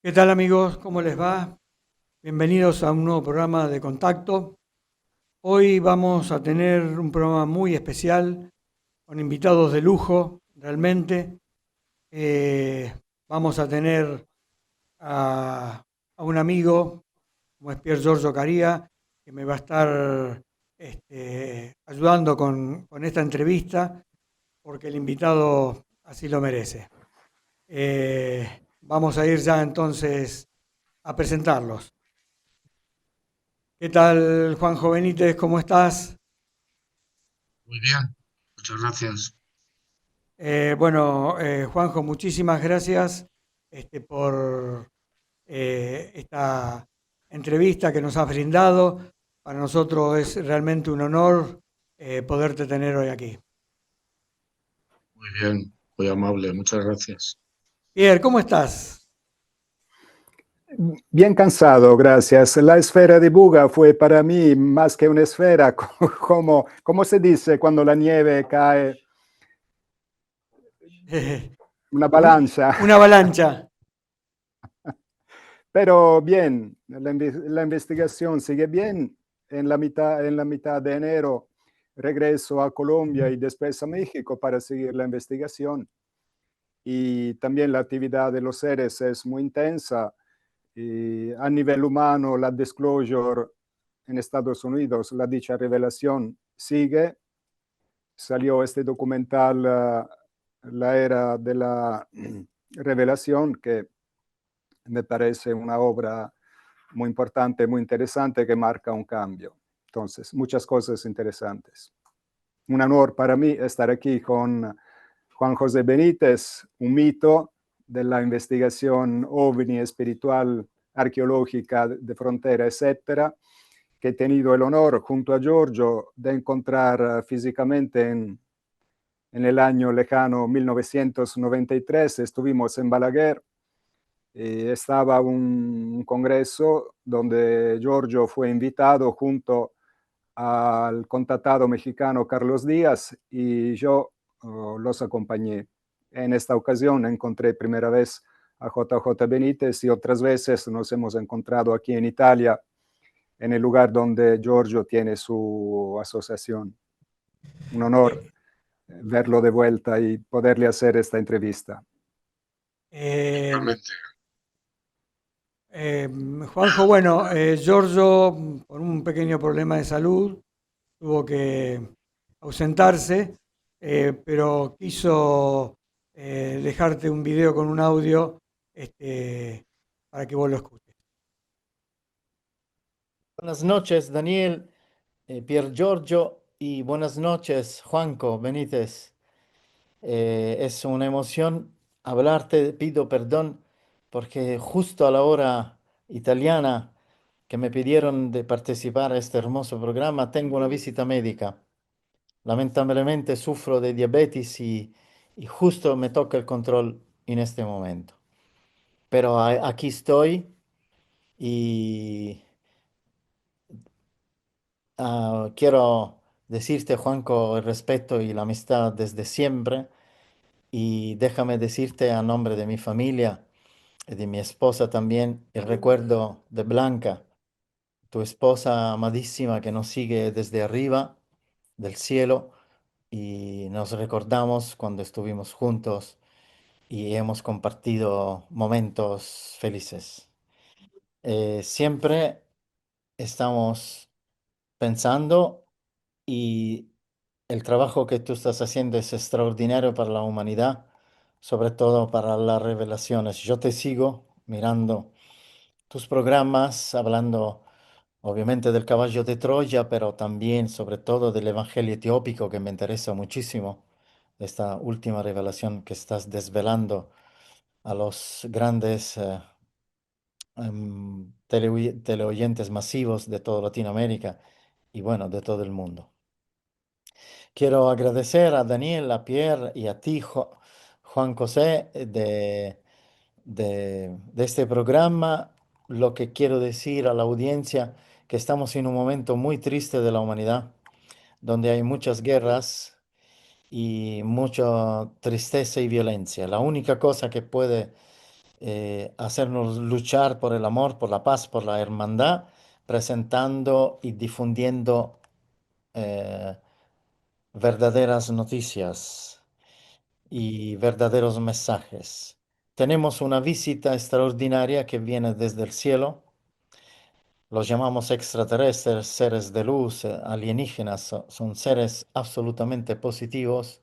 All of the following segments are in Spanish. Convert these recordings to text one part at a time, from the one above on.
¿Qué tal amigos? ¿Cómo les va? Bienvenidos a un nuevo programa de Contacto. Hoy vamos a tener un programa muy especial con invitados de lujo, realmente. Vamos a tener a un amigo como es Pier Giorgio Caria, que me va a estar ayudando con esta entrevista, porque el invitado así lo merece. Vamos a ir ya entonces a presentarlos. ¿Qué tal, Juanjo Benítez? ¿Cómo estás? Muy bien, muchas gracias. Juanjo, muchísimas gracias por esta entrevista que nos has brindado. Para nosotros es realmente un honor poderte tener hoy aquí. Muy bien, muy amable, muchas gracias. Pierre, ¿cómo estás? Bien cansado, gracias. La esfera de Buga fue para mí más que una esfera, como se dice cuando la nieve cae, una avalancha. Una avalancha. Pero bien, la investigación sigue bien. En la mitad de enero regreso a Colombia y después a México para seguir la investigación. Y también la actividad de los seres es muy intensa. Y a nivel humano, la disclosure en Estados Unidos, la dicha revelación sigue. Salió este documental, La Era de la Revelación, que me parece una obra muy importante, muy interesante, que marca un cambio. Entonces, muchas cosas interesantes. Un honor para mí estar aquí con Juan José Benítez, un mito de la investigación ovni espiritual, arqueológica de frontera, etcétera, que he tenido el honor junto a Giorgio de encontrar físicamente en el año lejano 1993. Estuvimos en Balaguer y estaba un congreso donde Giorgio fue invitado junto al contactado mexicano Carlos Díaz y yo los acompañé. En esta ocasión encontré primera vez a JJ Benítez y otras veces nos hemos encontrado aquí en Italia, en el lugar donde Giorgio tiene su asociación. Un honor verlo de vuelta y poderle hacer esta entrevista. Realmente. Juanjo, Giorgio, por un pequeño problema de salud, tuvo que ausentarse, pero quiso dejarte un video con un audio para que vos lo escuches. Buenas noches, Daniel, Pier Giorgio, y buenas noches, Juanco Benítez. Es una emoción hablarte, pido perdón, porque justo a la hora italiana que me pidieron de participar a este hermoso programa, tengo una visita médica. Lamentablemente sufro de diabetes y justo me toca el control en este momento. pero aquí estoy y quiero decirte, Juanco, el respeto y la amistad desde siempre. Y déjame decirte a nombre de mi familia y de mi esposa también el recuerdo de Blanca, tu esposa amadísima que nos sigue desde arriba del cielo y nos recordamos cuando estuvimos juntos y hemos compartido momentos felices. Siempre estamos pensando y el trabajo que tú estás haciendo es extraordinario para la humanidad, sobre todo para las revelaciones. Yo te sigo mirando tus programas, hablando obviamente del caballo de Troya, pero también sobre todo del Evangelio etiópico que me interesa muchísimo, esta última revelación que estás desvelando a los grandes teleoyentes masivos de toda Latinoamérica y bueno, de todo el mundo. Quiero agradecer a Daniel, a Pierre y a ti, Juan José, de este programa. Lo que quiero decir a la audiencia, que estamos en un momento muy triste de la humanidad, donde hay muchas guerras y mucha tristeza y violencia. La única cosa que puede hacernos luchar por el amor, por la paz, por la hermandad, presentando y difundiendo eh, verdaderas noticias y verdaderos mensajes. Tenemos una visita extraordinaria que viene desde el cielo. Los llamamos extraterrestres, seres de luz, alienígenas. Son seres absolutamente positivos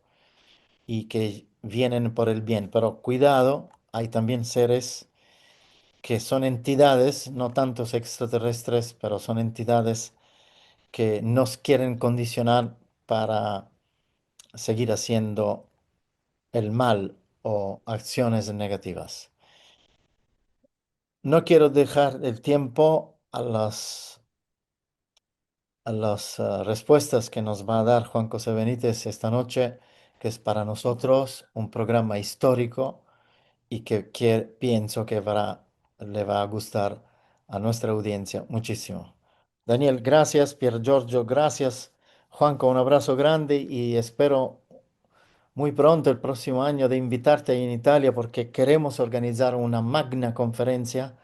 y que vienen por el bien. Pero cuidado, hay también seres que son entidades, no tantos extraterrestres, pero son entidades que nos quieren condicionar para seguir haciendo el mal o acciones negativas. No quiero dejar el tiempo a las respuestas que nos va a dar Juan José Benítez esta noche, que es para nosotros un programa histórico y que pienso que le va a gustar a nuestra audiencia muchísimo. Daniel, gracias. Pier Giorgio, gracias. Juanco, un abrazo grande y espero muy pronto, el próximo año, de invitarte en Italia porque queremos organizar una magna conferencia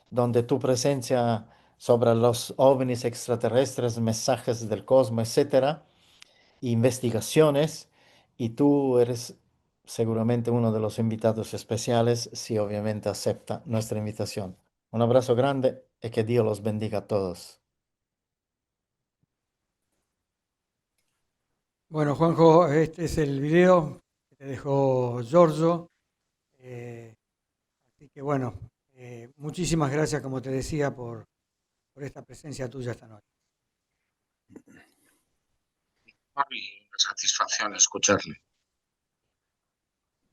donde tu presencia sobre los ovnis extraterrestres, mensajes del cosmos, etcétera, investigaciones, y tú eres seguramente uno de los invitados especiales si obviamente acepta nuestra invitación. Un abrazo grande y que Dios los bendiga a todos. Bueno, Juanjo, este es el video que te dejó Giorgio. eh, Así que bueno, muchísimas gracias, como te decía, por esta presencia tuya esta noche. Y una satisfacción escucharle.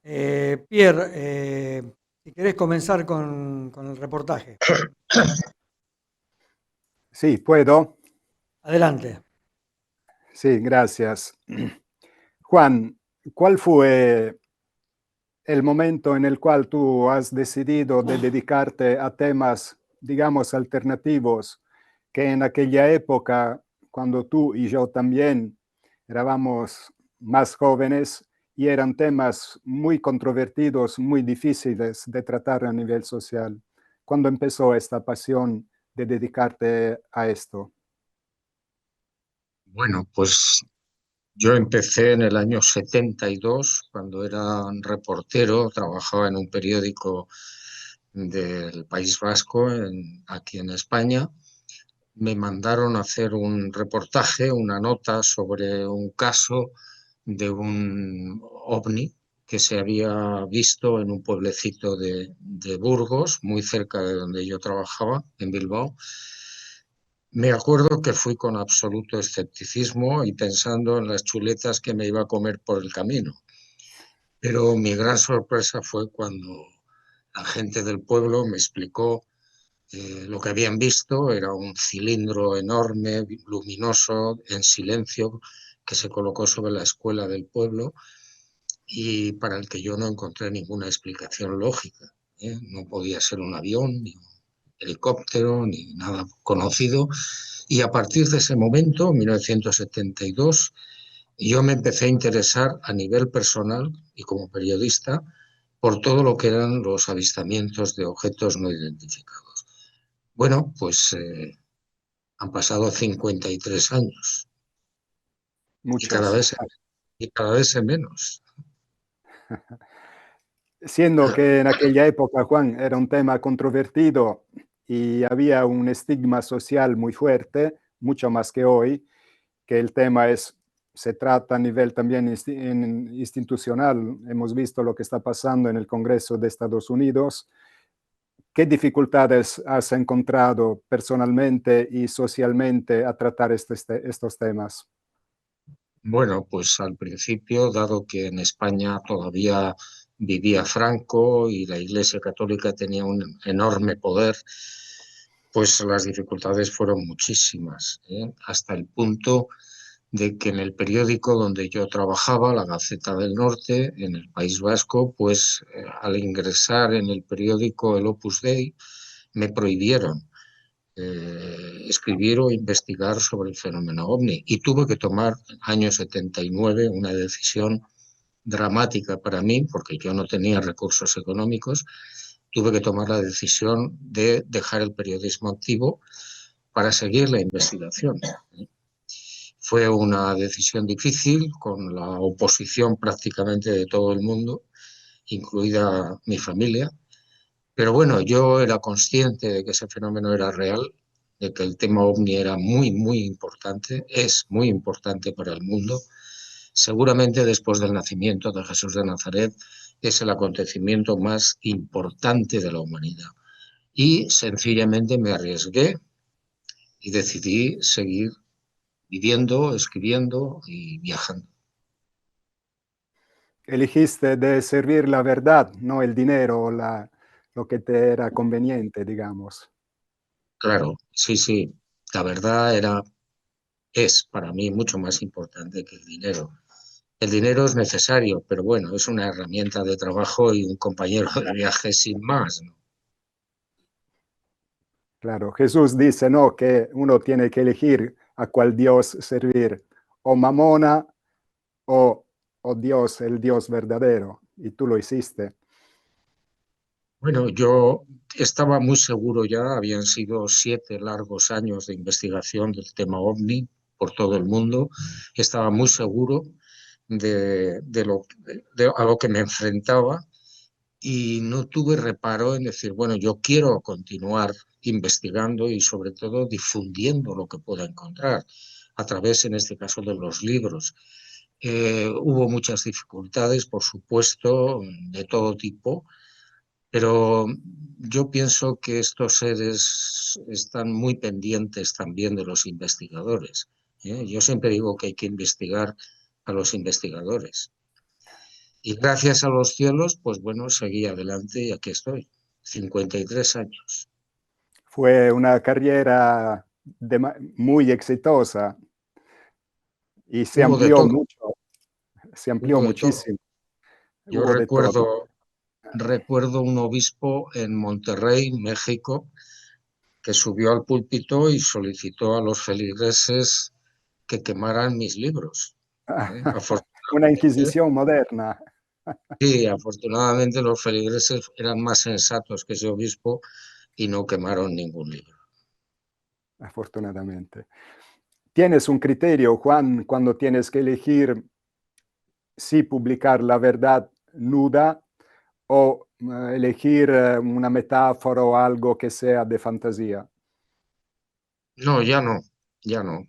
Pierre, si querés comenzar con el reportaje. Sí, ¿puedo? Adelante. Sí, gracias. Juan, ¿cuál fue el momento en el cual tú has decidido de dedicarte a temas, digamos, alternativos, que en aquella época, cuando tú y yo también éramos más jóvenes y eran temas muy controvertidos, muy difíciles de tratar a nivel social? ¿Cuándo empezó esta pasión de dedicarte a esto? Bueno, pues yo empecé en el año 72, cuando era un reportero, trabajaba en un periódico del País Vasco, aquí en España. Me mandaron a hacer un reportaje, una nota sobre un caso de un ovni que se había visto en un pueblecito de Burgos, muy cerca de donde yo trabajaba, en Bilbao. Me acuerdo que fui con absoluto escepticismo y pensando en las chuletas que me iba a comer por el camino. Pero mi gran sorpresa fue cuando la gente del pueblo me explicó lo que habían visto. Era un cilindro enorme, luminoso, en silencio, que se colocó sobre la escuela del pueblo y para el que yo no encontré ninguna explicación lógica. No podía ser un avión, ni un helicóptero, ni nada conocido. Y a partir de ese momento, 1972, yo me empecé a interesar a nivel personal y como periodista por todo lo que eran los avistamientos de objetos no identificados. Bueno, pues han pasado 53 años y cada Muchos. vez, y cada vez en menos. Siendo que en aquella época, Juan, era un tema controvertido y había un estigma social muy fuerte, mucho más que hoy, que el tema se trata a nivel también institucional. Hemos visto lo que está pasando en el Congreso de Estados Unidos. ¿Qué dificultades has encontrado personalmente y socialmente a tratar estos temas? Bueno, pues al principio, dado que en España todavía vivía Franco y la Iglesia Católica tenía un enorme poder, pues las dificultades fueron muchísimas, hasta el punto de que en el periódico donde yo trabajaba, la Gaceta del Norte, en el País Vasco, pues al ingresar en el periódico el Opus Dei, me prohibieron escribir o investigar sobre el fenómeno ovni y tuve que tomar en el año 79 una decisión dramática para mí, porque yo no tenía recursos económicos, tuve que tomar la decisión de dejar el periodismo activo para seguir la investigación. Fue una decisión difícil, con la oposición prácticamente de todo el mundo, incluida mi familia, pero bueno, yo era consciente de que ese fenómeno era real, de que el tema ovni era muy, muy importante, es muy importante para el mundo. Seguramente después del nacimiento de Jesús de Nazaret es el acontecimiento más importante de la humanidad. Y sencillamente me arriesgué y decidí seguir viviendo, escribiendo y viajando. Elegiste de servir la verdad, no el dinero, lo que te era conveniente, digamos. Claro, sí, sí, la verdad es para mí mucho más importante que el dinero. El dinero es necesario, pero bueno, es una herramienta de trabajo y un compañero de viaje sin más, ¿no? Claro, Jesús dice, ¿no?, que uno tiene que elegir a cuál Dios servir, o Mamona o Dios, el Dios verdadero, y tú lo hiciste. Bueno, yo estaba muy seguro ya, habían sido 7 largos años de investigación del tema OVNI por todo el mundo, estaba muy seguro a lo que me enfrentaba y no tuve reparo en decir, bueno, yo quiero continuar investigando y sobre todo difundiendo lo que pueda encontrar a través, en este caso, de los libros. Hubo muchas dificultades, por supuesto, de todo tipo, pero yo pienso que estos seres están muy pendientes también de los investigadores. Yo siempre digo que hay que investigar a los investigadores. Y gracias a los cielos, pues bueno, seguí adelante y aquí estoy, 53 años. Fue una carrera muy exitosa y se Hubo de amplió todo, mucho, se amplió hubo de todo. muchísimo, Yo hubo de todo. recuerdo un obispo en Monterrey, México, que subió al púlpito y solicitó a los feligreses que quemaran mis libros. Una Afortunadamente, inquisición moderna, sí, afortunadamente los feligreses eran más sensatos que ese obispo y no quemaron ningún libro. afortunadamente. ¿Tienes un criterio, Juan, cuando tienes que elegir si publicar la verdad nuda o elegir una metáfora o algo que sea de fantasía? No, ya no, ya no.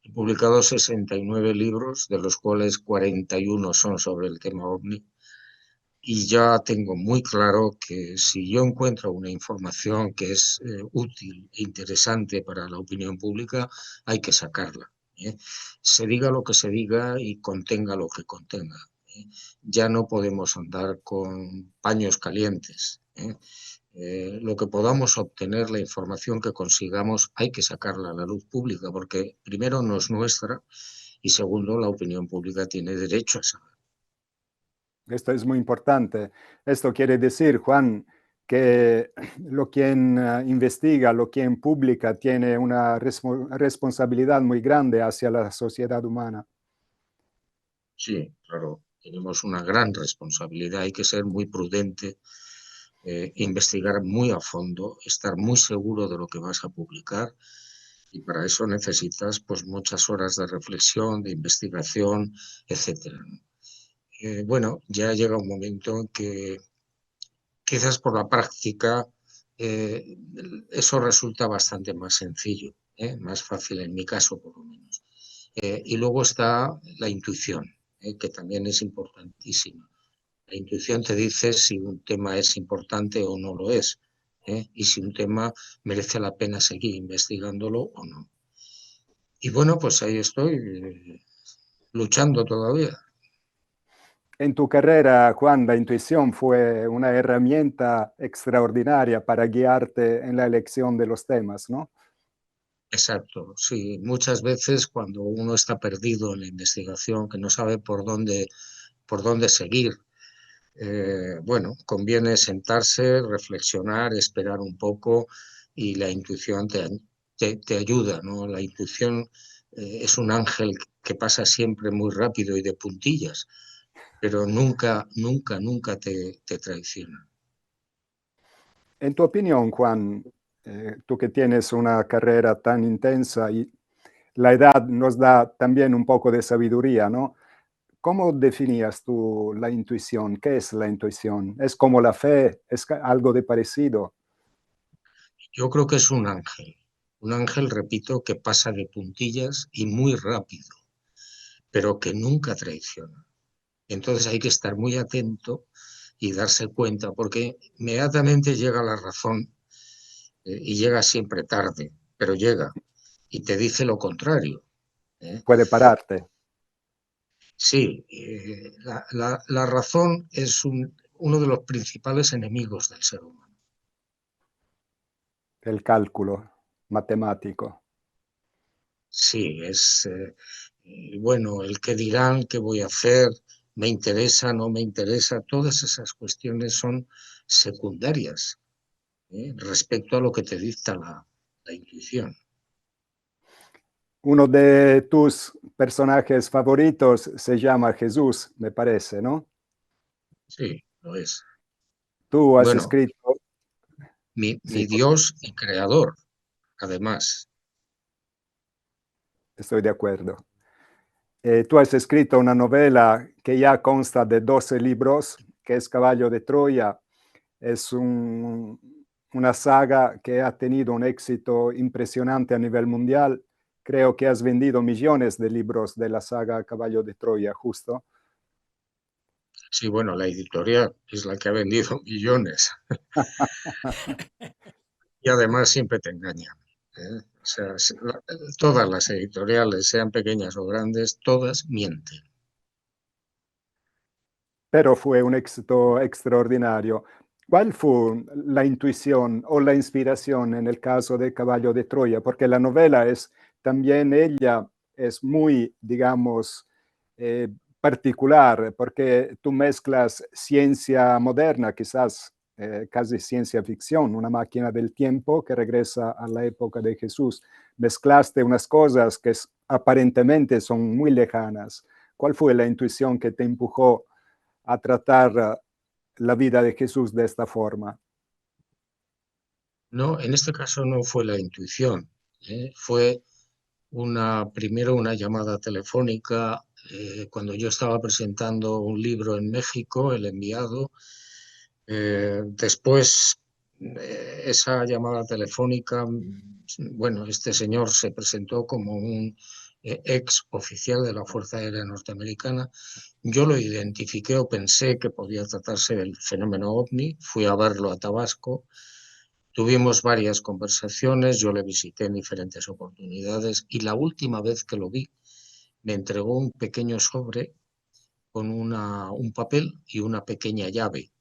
He publicado 69 libros, de los cuales 41 son sobre el tema OVNI, y ya tengo muy claro que si yo encuentro una información que es útil e interesante para la opinión pública, hay que sacarla. Se diga lo que se diga y contenga lo que contenga. Ya no podemos andar con paños calientes. Lo que podamos obtener, la información que consigamos, hay que sacarla a la luz pública, porque primero no es nuestra y segundo, la opinión pública tiene derecho a saber. Esto es muy importante. Esto quiere decir, Juan, que lo quien investiga, lo quien publica, tiene una responsabilidad muy grande hacia la sociedad humana. Sí, claro, tenemos una gran responsabilidad, hay que ser muy prudente, investigar muy a fondo, estar muy seguro de lo que vas a publicar y para eso necesitas pues muchas horas de reflexión, de investigación, etcétera. Bueno, ya llega un momento en que quizás por la práctica eh, eso resulta bastante más sencillo, más fácil en mi caso por lo menos. Y luego está la intuición, que también es importantísima. La intuición te dice si un tema es importante o no lo es, y si un tema merece la pena seguir investigándolo o no. Y bueno, pues ahí estoy, luchando todavía. En tu carrera, Juan, la intuición fue una herramienta extraordinaria para guiarte en la elección de los temas, ¿no? Exacto, sí. Muchas veces cuando uno está perdido en la investigación, que no sabe por dónde seguir, bueno, conviene sentarse, reflexionar, esperar un poco y la intuición te ayuda, ¿no? La intuición es un ángel que pasa siempre muy rápido y de puntillas, pero nunca, nunca, nunca te traiciona. En tu opinión, Juan, tú que tienes una carrera tan intensa y la edad nos da también un poco de sabiduría, ¿no? ¿Cómo definías tú la intuición? ¿Qué es la intuición? ¿Es como la fe? ¿Es algo de parecido? Yo creo que es un ángel, repito, que pasa de puntillas y muy rápido, pero que nunca traiciona. Entonces hay que estar muy atento y darse cuenta, porque inmediatamente llega la razón, y llega siempre tarde, pero llega y te dice lo contrario, ¿eh? Puede pararte. Sí, la razón es uno de los principales enemigos del ser humano. El cálculo matemático. Sí, bueno, el qué dirán, qué voy a hacer, me interesa, no me interesa, todas esas cuestiones son secundarias, respecto a lo que te dicta la intuición. Uno de tus personajes favoritos se llama Jesús, me parece, ¿no? Sí, lo es. Tú has Bueno, escrito, sí, mi Dios y creador, además. estoy de acuerdo. Tú has escrito una novela que ya consta de 12 libros, que es Caballo de Troya. Es una saga que ha tenido un éxito impresionante a nivel mundial. Creo que has vendido millones de libros de la saga Caballo de Troya, justo. Sí, bueno, la editorial es la que ha vendido millones y además siempre te engañan, ¿eh? O sea, todas las editoriales, sean pequeñas o grandes, todas mienten. Pero fue un éxito extraordinario. ¿Cuál fue la intuición o la inspiración en el caso de Caballo de Troya? Porque la novela es también ella es muy, digamos, particular, porque tú mezclas ciencia moderna, quizás casi ciencia ficción, una máquina del tiempo que regresa a la época de Jesús. Mezclaste unas cosas que aparentemente son muy lejanas. ¿Cuál fue la intuición que te empujó a tratar la vida de Jesús de esta forma? No, en este caso no fue la intuición, fue primero una llamada telefónica, cuando yo estaba presentando un libro en México, El Enviado. Después, esa llamada telefónica, bueno, este señor se presentó como un ex oficial de la Fuerza Aérea Norteamericana. Yo lo identifiqué o pensé que podía tratarse del fenómeno OVNI, fui a verlo a Tabasco, tuvimos varias conversaciones, yo le visité en diferentes oportunidades y la última vez que lo vi me entregó un pequeño sobre con un papel y una pequeña llave.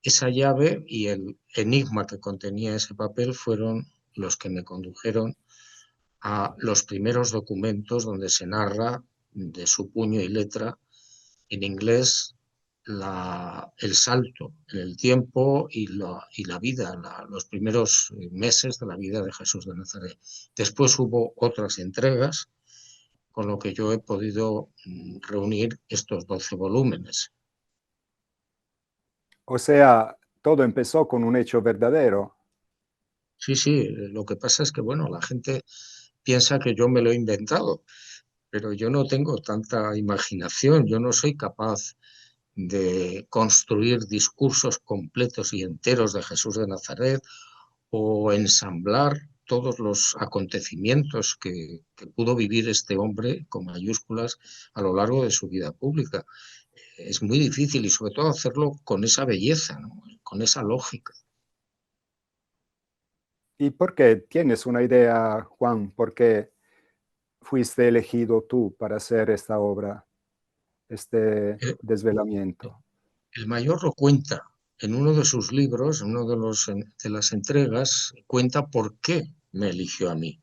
Esa llave y el enigma que contenía ese papel fueron los que me condujeron a los primeros documentos donde se narra de su puño y letra en inglés el salto en el tiempo y la vida, los primeros meses de la vida de Jesús de Nazaret. Después hubo otras entregas, con lo que yo he podido reunir estos 12 volúmenes. O sea, todo empezó con un hecho verdadero. Sí, lo que pasa es que, bueno, la gente piensa que yo me lo he inventado, pero yo no tengo tanta imaginación, yo no soy capaz de construir discursos completos y enteros de Jesús de Nazaret o ensamblar todos los acontecimientos que pudo vivir este hombre con mayúsculas a lo largo de su vida pública. Es muy difícil y sobre todo hacerlo con esa belleza, ¿no? Con esa lógica. ¿Y por qué tienes una idea, Juan? ¿Por qué fuiste elegido tú para hacer esta obra, este El, desvelamiento? el mayor lo cuenta en uno de sus libros, en uno de las entregas, cuenta por qué me eligió a mí.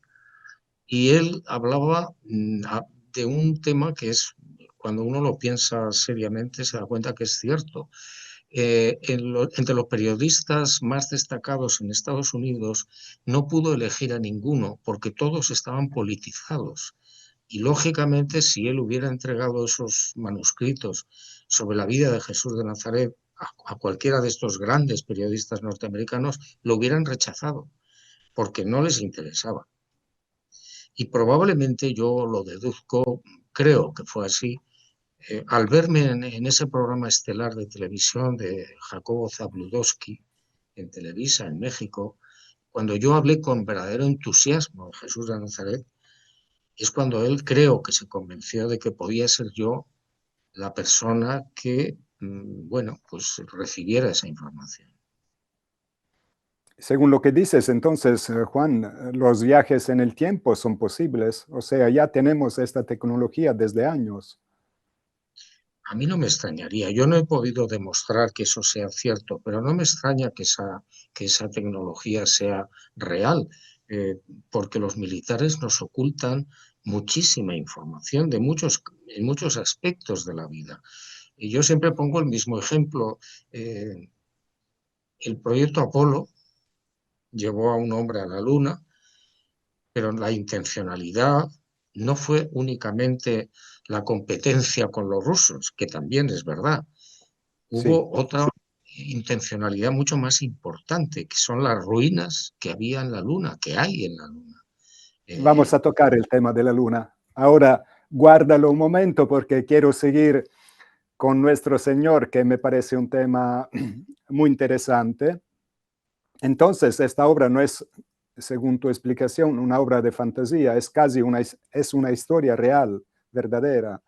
Y él hablaba de un tema que es, cuando uno lo piensa seriamente, se da cuenta que es cierto. Entre los periodistas más destacados en Estados Unidos no pudo elegir a ninguno porque todos estaban politizados. Y lógicamente, si él hubiera entregado esos manuscritos sobre la vida de Jesús de Nazaret a cualquiera de estos grandes periodistas norteamericanos, lo hubieran rechazado porque no les interesaba. Y probablemente yo lo deduzco, creo que fue así, al verme en ese programa estelar de televisión de Jacobo Zabludowski en Televisa, en México, cuando yo hablé con verdadero entusiasmo de Jesús de Nazaret, es cuando él creo que se convenció de que podía ser yo la persona que, bueno, pues recibiera esa información. Según lo que dices, entonces, Juan, los viajes en el tiempo son posibles. O sea, ya tenemos esta tecnología desde años. A mí no me extrañaría, yo no he podido demostrar que eso sea cierto, pero no me extraña que esa tecnología sea real, eh, porque los militares nos ocultan muchísima información en muchos aspectos de la vida. Y yo siempre pongo el mismo ejemplo. El proyecto Apolo llevó a un hombre a la Luna, pero la intencionalidad no fue únicamente la competencia con los rusos, que también es verdad. Sí. Hubo otra intencionalidad mucho más importante, que son las ruinas que había en la Luna, que hay en la Luna. Vamos Eh, a tocar el tema de la luna. Ahora, guárdalo un momento porque quiero seguir con nuestro Señor, que me parece un tema muy interesante. Entonces, esta obra no es, según tu explicación, una obra de fantasía, es casi es una historia real, verdadera.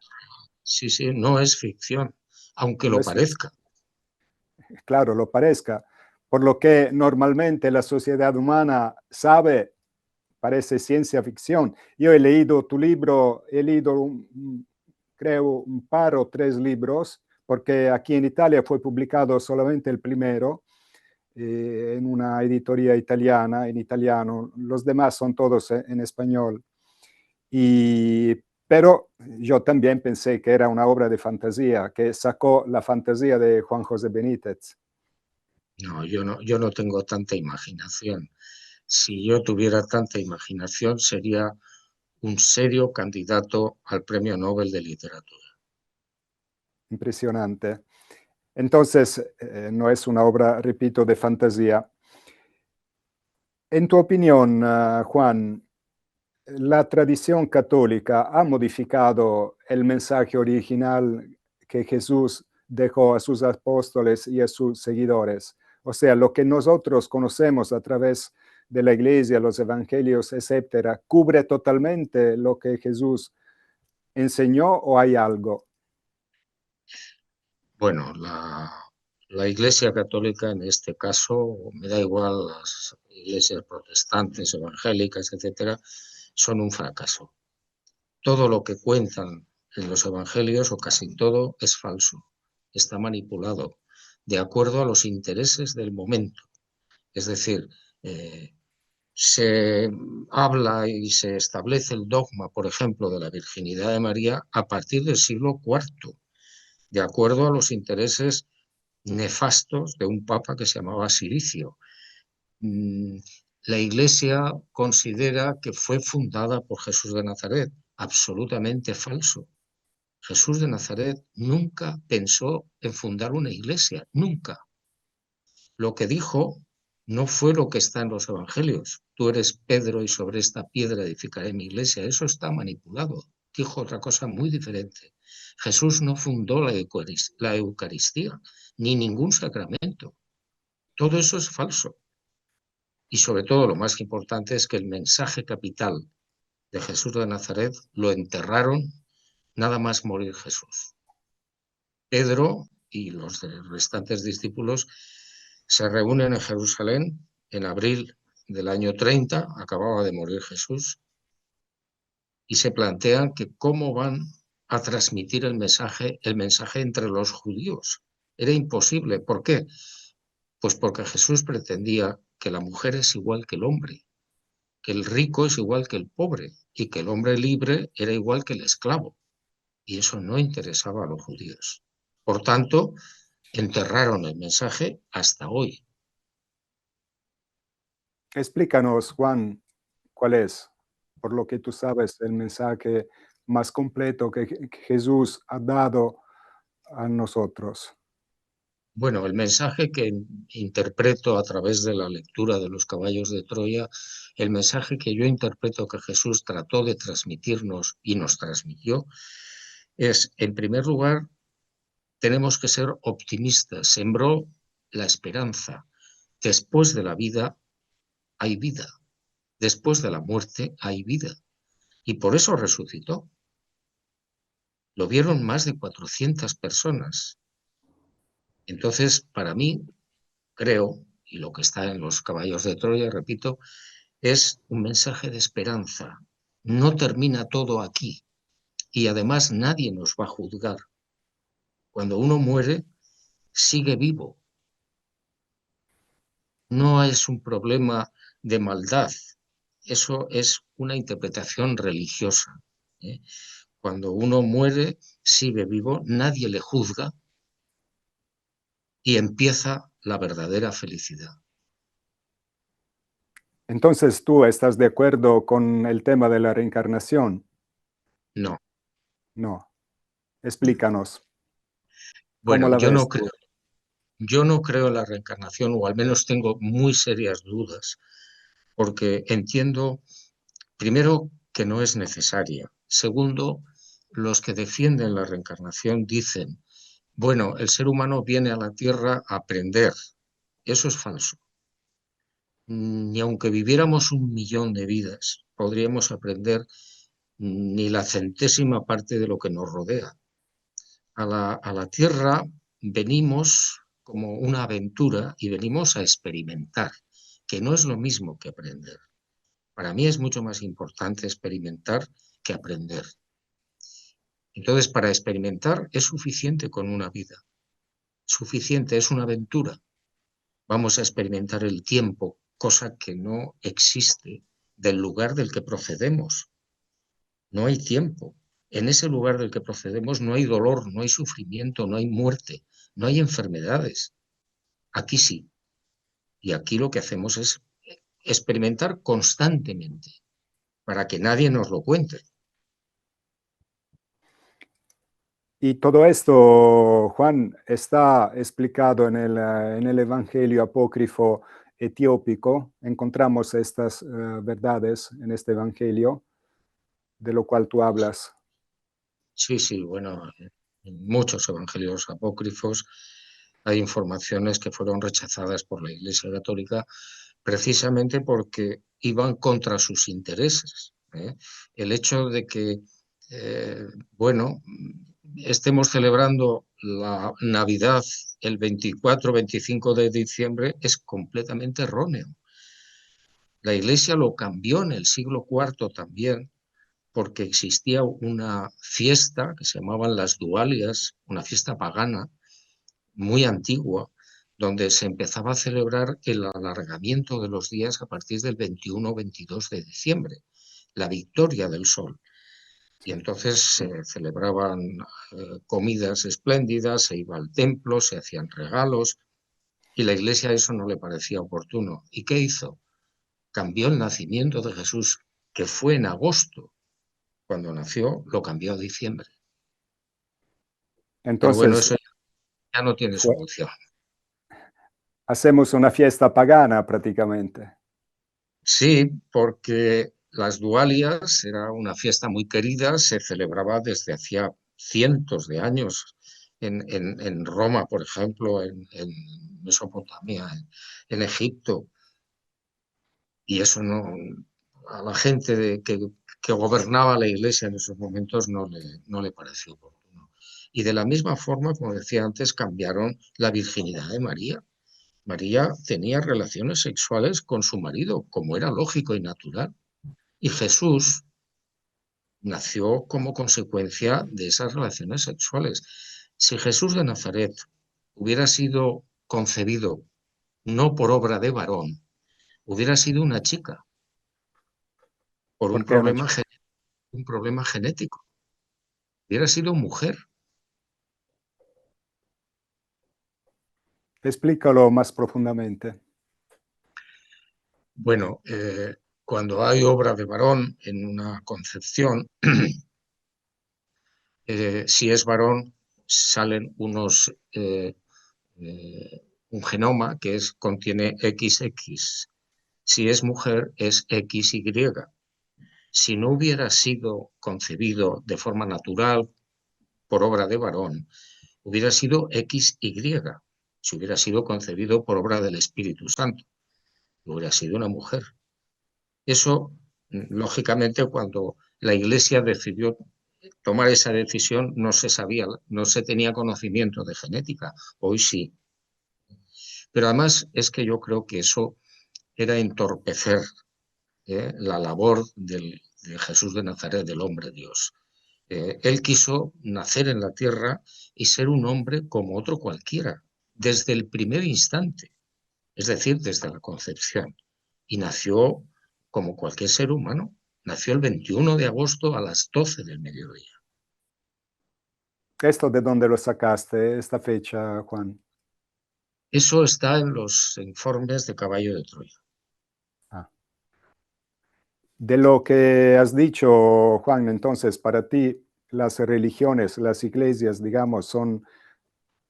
sí, no es ficción, aunque No lo es, parezca. claro, lo parezca. Por lo que normalmente la sociedad humana sabe, parece ciencia ficción. Yo he leído tu libro, he leído, creo, un par o tres libros, porque aquí en Italia fue publicado solamente el primero, en una editoría italiana, en italiano. Los demás son todos en español. Y, pero yo también pensé que era una obra de fantasía, que sacó la fantasía de Juan José Benítez. No, yo no tengo tanta imaginación. Si yo tuviera tanta imaginación, sería un serio candidato al Premio Nobel de Literatura. Impresionante. Entonces, no es una obra, repito, de fantasía. En tu opinión, Juan, ¿la tradición católica ha modificado el mensaje original que Jesús dejó a sus apóstoles y a sus seguidores? O sea, lo que nosotros conocemos a través de la iglesia, los evangelios, etcétera, ¿cubre totalmente lo que Jesús enseñó o hay algo? Bueno, la Iglesia Católica en este caso, me da igual las iglesias protestantes, evangélicas, etcétera, son un fracaso. Todo lo que cuentan en los evangelios, o casi todo, es falso, está manipulado, de acuerdo a los intereses del momento. Es decir, se habla y se establece el dogma, por ejemplo, de la virginidad de María a partir del siglo IV de acuerdo a los intereses nefastos de un papa que se llamaba Silicio. La Iglesia considera que fue fundada por Jesús de Nazaret. Absolutamente falso. Jesús de Nazaret nunca pensó en fundar una iglesia, nunca. Lo que dijo no fue lo que está en los evangelios. Tú eres Pedro y sobre esta piedra edificaré mi iglesia. Eso está manipulado. Dijo otra cosa muy diferente. Jesús no fundó la Eucaristía, ni ningún sacramento. Todo eso es falso. Y sobre todo, lo más importante es que el mensaje capital de Jesús de Nazaret lo enterraron nada más morir Jesús. Pedro y los restantes discípulos se reúnen en Jerusalén en abril del año 30, acababa de morir Jesús, y se plantean que cómo van a transmitir el mensaje entre los judíos. Era imposible. ¿Por qué? Pues porque Jesús pretendía que la mujer es igual que el hombre, que el rico es igual que el pobre y que el hombre libre era igual que el esclavo. Y eso no interesaba a los judíos. Por tanto, enterraron el mensaje hasta hoy. Explícanos, Juan, cuál es, por lo que tú sabes, el mensaje más completo que Jesús ha dado a nosotros. Bueno, el mensaje que interpreto a través de la lectura de los caballos de Troya, el mensaje que yo interpreto que Jesús trató de transmitirnos y nos transmitió, es, en primer lugar, tenemos que ser optimistas. Sembró la esperanza. Después de la vida hay vida. Después de la muerte hay vida. Y por eso resucitó. Lo vieron más de 400 personas. Entonces, para mí, creo, y lo que está en los caballos de Troya, repito, es un mensaje de esperanza. No termina todo aquí. Y además nadie nos va a juzgar. Cuando uno muere, sigue vivo. No es un problema de maldad. Eso es una interpretación religiosa. Cuando uno muere, sigue vivo, nadie le juzga y empieza la verdadera felicidad. Entonces, ¿tú estás de acuerdo con el tema de la reencarnación? No. No. Explícanos. ¿Cómo Bueno, la yo no ves tú? creo. Yo no creo en la reencarnación, o al menos tengo muy serias dudas, porque entiendo, primero, que no es necesaria. Segundo, los que defienden la reencarnación dicen, bueno, el ser humano viene a la Tierra a aprender. Eso es falso. Ni aunque viviéramos 1.000.000 de vidas, podríamos aprender ni la centésima parte de lo que nos rodea. A la Tierra venimos como una aventura y venimos a experimentar, que no es lo mismo que aprender. Para mí es mucho más importante experimentar que aprender. Entonces, para experimentar es suficiente con una vida. Suficiente, es una aventura. Vamos a experimentar el tiempo, cosa que no existe del lugar del que procedemos. No hay tiempo. En ese lugar del que procedemos no hay dolor, no hay sufrimiento, no hay muerte, no hay enfermedades. Aquí sí. Y aquí lo que hacemos es experimentar constantemente para que nadie nos lo cuente. Y todo esto, Juan, está explicado en el Evangelio apócrifo etiópico. Encontramos estas verdades en este Evangelio, de lo cual tú hablas. Sí, sí, bueno, en muchos evangelios apócrifos hay informaciones que fueron rechazadas por la Iglesia Católica precisamente porque iban contra sus intereses. El hecho de que, bueno, estemos celebrando la Navidad el 24-25 de diciembre es completamente erróneo. La Iglesia lo cambió en el siglo IV también, porque existía una fiesta que se llamaban las Dualias, una fiesta pagana muy antigua, donde se empezaba a celebrar el alargamiento de los días a partir del 21-22 de diciembre, la victoria del sol. Y entonces se celebraban comidas espléndidas, se iba al templo, se hacían regalos, y la Iglesia eso no le parecía oportuno. ¿Y qué hizo? Cambió el nacimiento de Jesús, que fue en agosto cuando nació, lo cambió a diciembre. Pero bueno, Entonces, eso ya no tiene fue- solución. hacemos una fiesta pagana prácticamente. Sí, porque las Dualias era una fiesta muy querida, se celebraba desde hacía cientos de años en Roma, por ejemplo, en Mesopotamia, en Egipto, y eso no, a la gente que gobernaba la Iglesia en esos momentos no le pareció oportuno. Y de la misma forma, como decía antes, cambiaron la virginidad de María. María tenía relaciones sexuales con su marido, como era lógico y natural. Y Jesús nació como consecuencia de esas relaciones sexuales. Si Jesús de Nazaret hubiera sido concebido no por obra de varón, hubiera sido una chica por ¿Por qué una chica? un problema genético. Hubiera sido mujer. Explícalo más profundamente. Bueno, cuando hay obra de varón en una concepción, si es varón, salen un genoma que contiene XX. Si es mujer, es XY. Si no hubiera sido concebido de forma natural por obra de varón, hubiera sido XY. Si hubiera sido concebido por obra del Espíritu Santo, hubiera sido una mujer. Eso, lógicamente, cuando la Iglesia decidió tomar esa decisión, no se sabía, no se tenía conocimiento de genética. Hoy sí. Pero además es que yo creo que eso era entorpecer la labor de Jesús de Nazaret, del hombre Dios. Él quiso nacer en la tierra y ser un hombre como otro cualquiera, desde el primer instante, es decir, desde la concepción. Y nació como cualquier ser humano. Nació el 21 de agosto a las 12 del mediodía. ¿Esto de dónde lo sacaste, esta fecha, Juan? Eso está en los informes de Caballo de Troya. Ah. De lo que has dicho, Juan, entonces, para ti, las religiones, las iglesias, digamos, son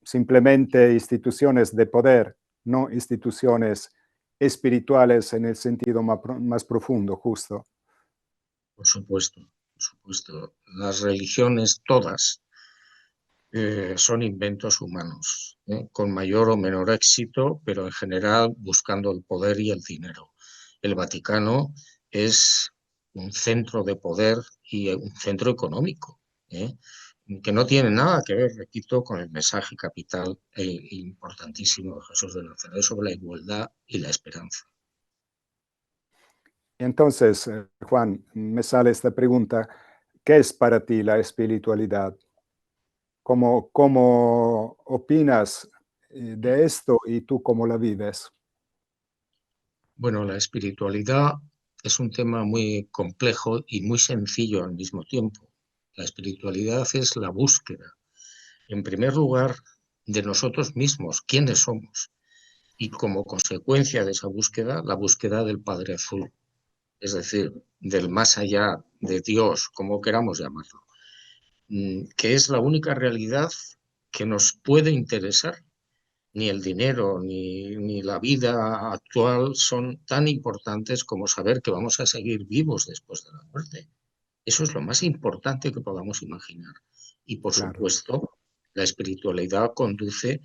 simplemente instituciones de poder, no instituciones espirituales en el sentido más profundo, justo. Por supuesto, por supuesto. Las religiones todas son inventos humanos, con mayor o menor éxito, pero en general buscando el poder y el dinero. El Vaticano es un centro de poder y un centro económico, que no tiene nada que ver, repito, con el mensaje capital e importantísimo de Jesús de Nazaret sobre la igualdad y la esperanza. Entonces, Juan, me sale esta pregunta, ¿qué es para ti la espiritualidad? ¿Cómo opinas de esto y tú cómo la vives? Bueno, la espiritualidad es un tema muy complejo y muy sencillo al mismo tiempo. La espiritualidad es la búsqueda, en primer lugar, de nosotros mismos, quiénes somos, y como consecuencia de esa búsqueda, la búsqueda del Padre Azul, es decir, del más allá de Dios, como queramos llamarlo, que es la única realidad que nos puede interesar. Ni el dinero ni la vida actual son tan importantes como saber que vamos a seguir vivos después de la muerte. Eso es lo más importante que podamos imaginar. Y por Claro. supuesto, la espiritualidad conduce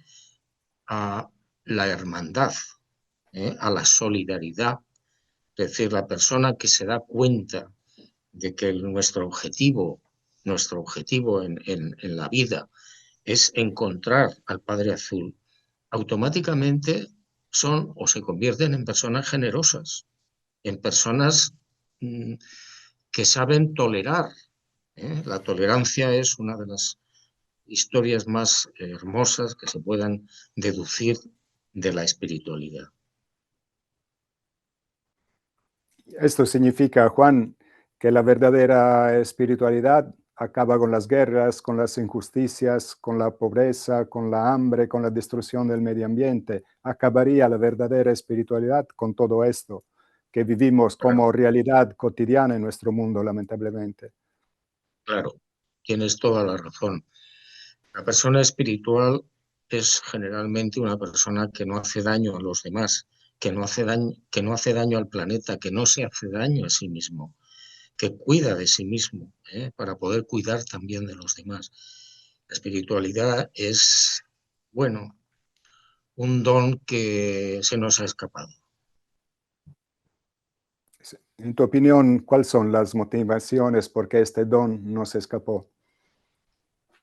a la hermandad, a la solidaridad. Es decir, la persona que se da cuenta de que nuestro objetivo en la vida es encontrar al Padre Azul, automáticamente son o se convierten en personas generosas, en personas que saben tolerar. La tolerancia es una de las historias más hermosas que se puedan deducir de la espiritualidad. Esto significa, Juan, que la verdadera espiritualidad acaba con las guerras, con las injusticias, con la pobreza, con la hambre, con la destrucción del medio ambiente. Acabaría la verdadera espiritualidad con todo esto que vivimos Claro, como realidad cotidiana en nuestro mundo, lamentablemente. claro, tienes toda la razón. La persona espiritual es generalmente una persona que no hace daño a los demás, que no hace daño al planeta, que no se hace daño a sí mismo, que cuida de sí mismo, para poder cuidar también de los demás. La espiritualidad es, bueno, un don que se nos ha escapado. En tu opinión, ¿cuáles son las motivaciones por qué este don no se escapó?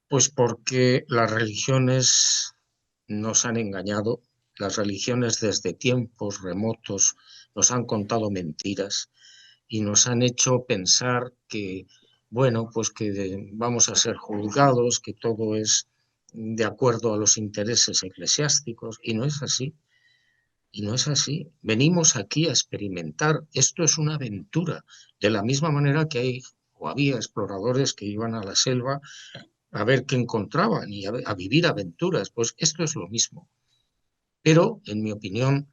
Pues porque las religiones nos han engañado, las religiones desde tiempos remotos nos han contado mentiras y nos han hecho pensar que, bueno, pues que vamos a ser juzgados, que todo es de acuerdo a los intereses eclesiásticos, y no es así. Y no es así. Venimos aquí a experimentar. Esto es una aventura. De la misma manera que hay o había exploradores que iban a la selva a ver qué encontraban y a vivir aventuras. Pues esto es lo mismo. Pero, en mi opinión,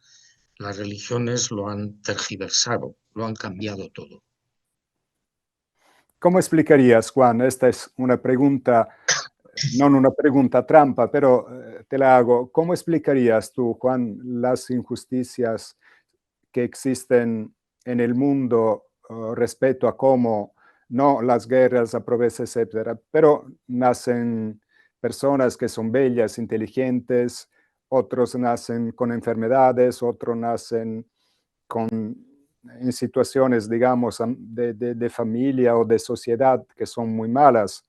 las religiones lo han tergiversado, lo han cambiado todo. ¿Cómo explicarías, Juan? Esta es una pregunta, no una pregunta trampa, pero te la hago. ¿Cómo explicarías tú, Juan, las injusticias que existen en el mundo respecto a cómo, no las guerras, la pobreza, etcétera, pero nacen personas que son bellas, inteligentes, otros nacen con enfermedades, otros nacen en situaciones, digamos, de familia o de sociedad que son muy malas?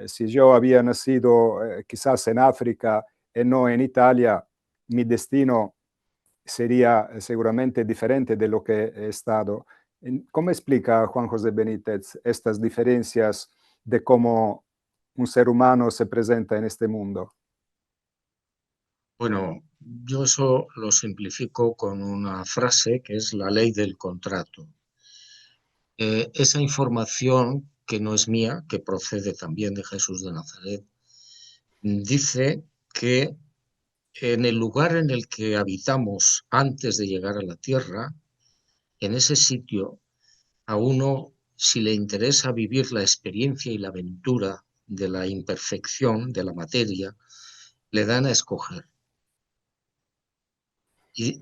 Si yo había nacido quizás en África y no en Italia, mi destino sería seguramente diferente de lo que he estado. ¿Cómo explica Juan José Benítez estas diferencias de cómo un ser humano se presenta en este mundo? Bueno, yo eso lo simplifico con una frase que es la ley del contrato. Esa información que no es mía, que procede también de Jesús de Nazaret, dice que en el lugar en el que habitamos antes de llegar a la tierra, en ese sitio, a uno, si le interesa vivir la experiencia y la aventura de la imperfección de la materia, le dan a escoger. Y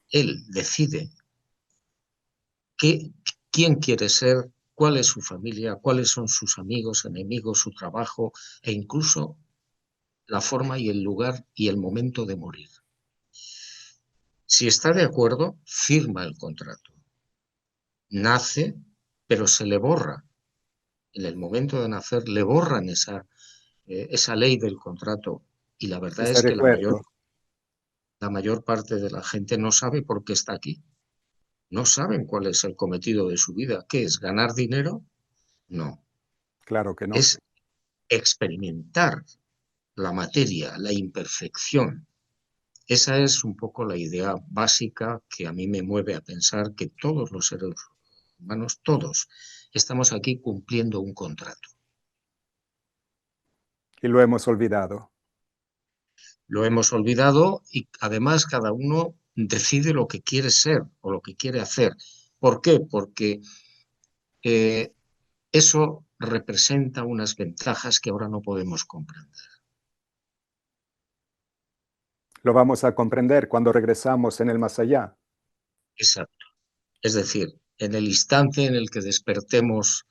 él decide quién quiere ser, cuál es su familia, cuáles son sus amigos, enemigos, su trabajo e incluso la forma y el lugar y el momento de morir. Si está de acuerdo, firma el contrato. Nace, pero se le borra. En el momento de nacer le borran esa ley del contrato. Y la verdad Ese es que recuerdo. la mayor parte de la gente no sabe por qué está aquí. No saben cuál es el cometido de su vida. ¿Qué es? ¿Ganar dinero? No. Claro que no. Es experimentar la materia, la imperfección. Esa es un poco la idea básica que a mí me mueve a pensar que todos los seres humanos, todos, estamos aquí cumpliendo un contrato. Y lo hemos olvidado. Lo hemos olvidado y además cada uno decide lo que quiere ser o lo que quiere hacer. ¿Por qué? Porque eso representa unas ventajas que ahora no podemos comprender. Lo vamos a comprender cuando regresamos en el más allá. Exacto. Es decir, en el instante en el que despertemos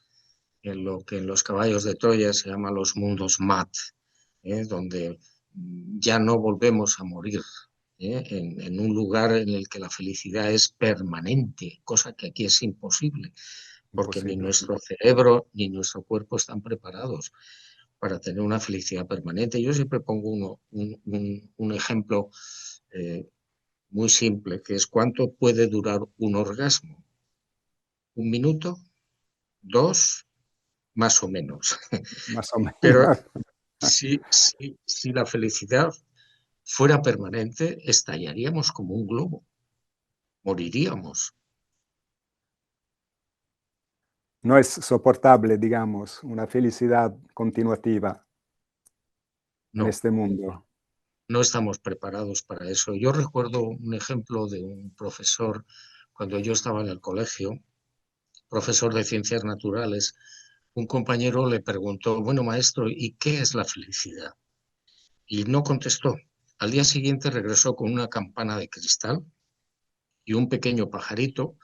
en lo que en los caballos de Troya se llama los mundos mat, donde ya no volvemos a morir, en un lugar en el que la felicidad es permanente, cosa que aquí es imposible, porque ni Imposible. nuestro cerebro ni nuestro cuerpo están preparados para tener una felicidad permanente. Yo siempre pongo un ejemplo muy simple, que es cuánto puede durar un orgasmo. ¿Un minuto? ¿2? Más o menos. Más o menos. Pero si la felicidad fuera permanente, estallaríamos como un globo, moriríamos. No es soportable, digamos, una felicidad continuativa en No, este mundo. no estamos preparados para eso. Yo recuerdo un ejemplo de un profesor cuando yo estaba en el colegio, profesor de ciencias naturales. Un compañero le preguntó, bueno, maestro, ¿y qué es la felicidad? Y no contestó. Al día siguiente regresó con una campana de cristal y un pequeño pajarito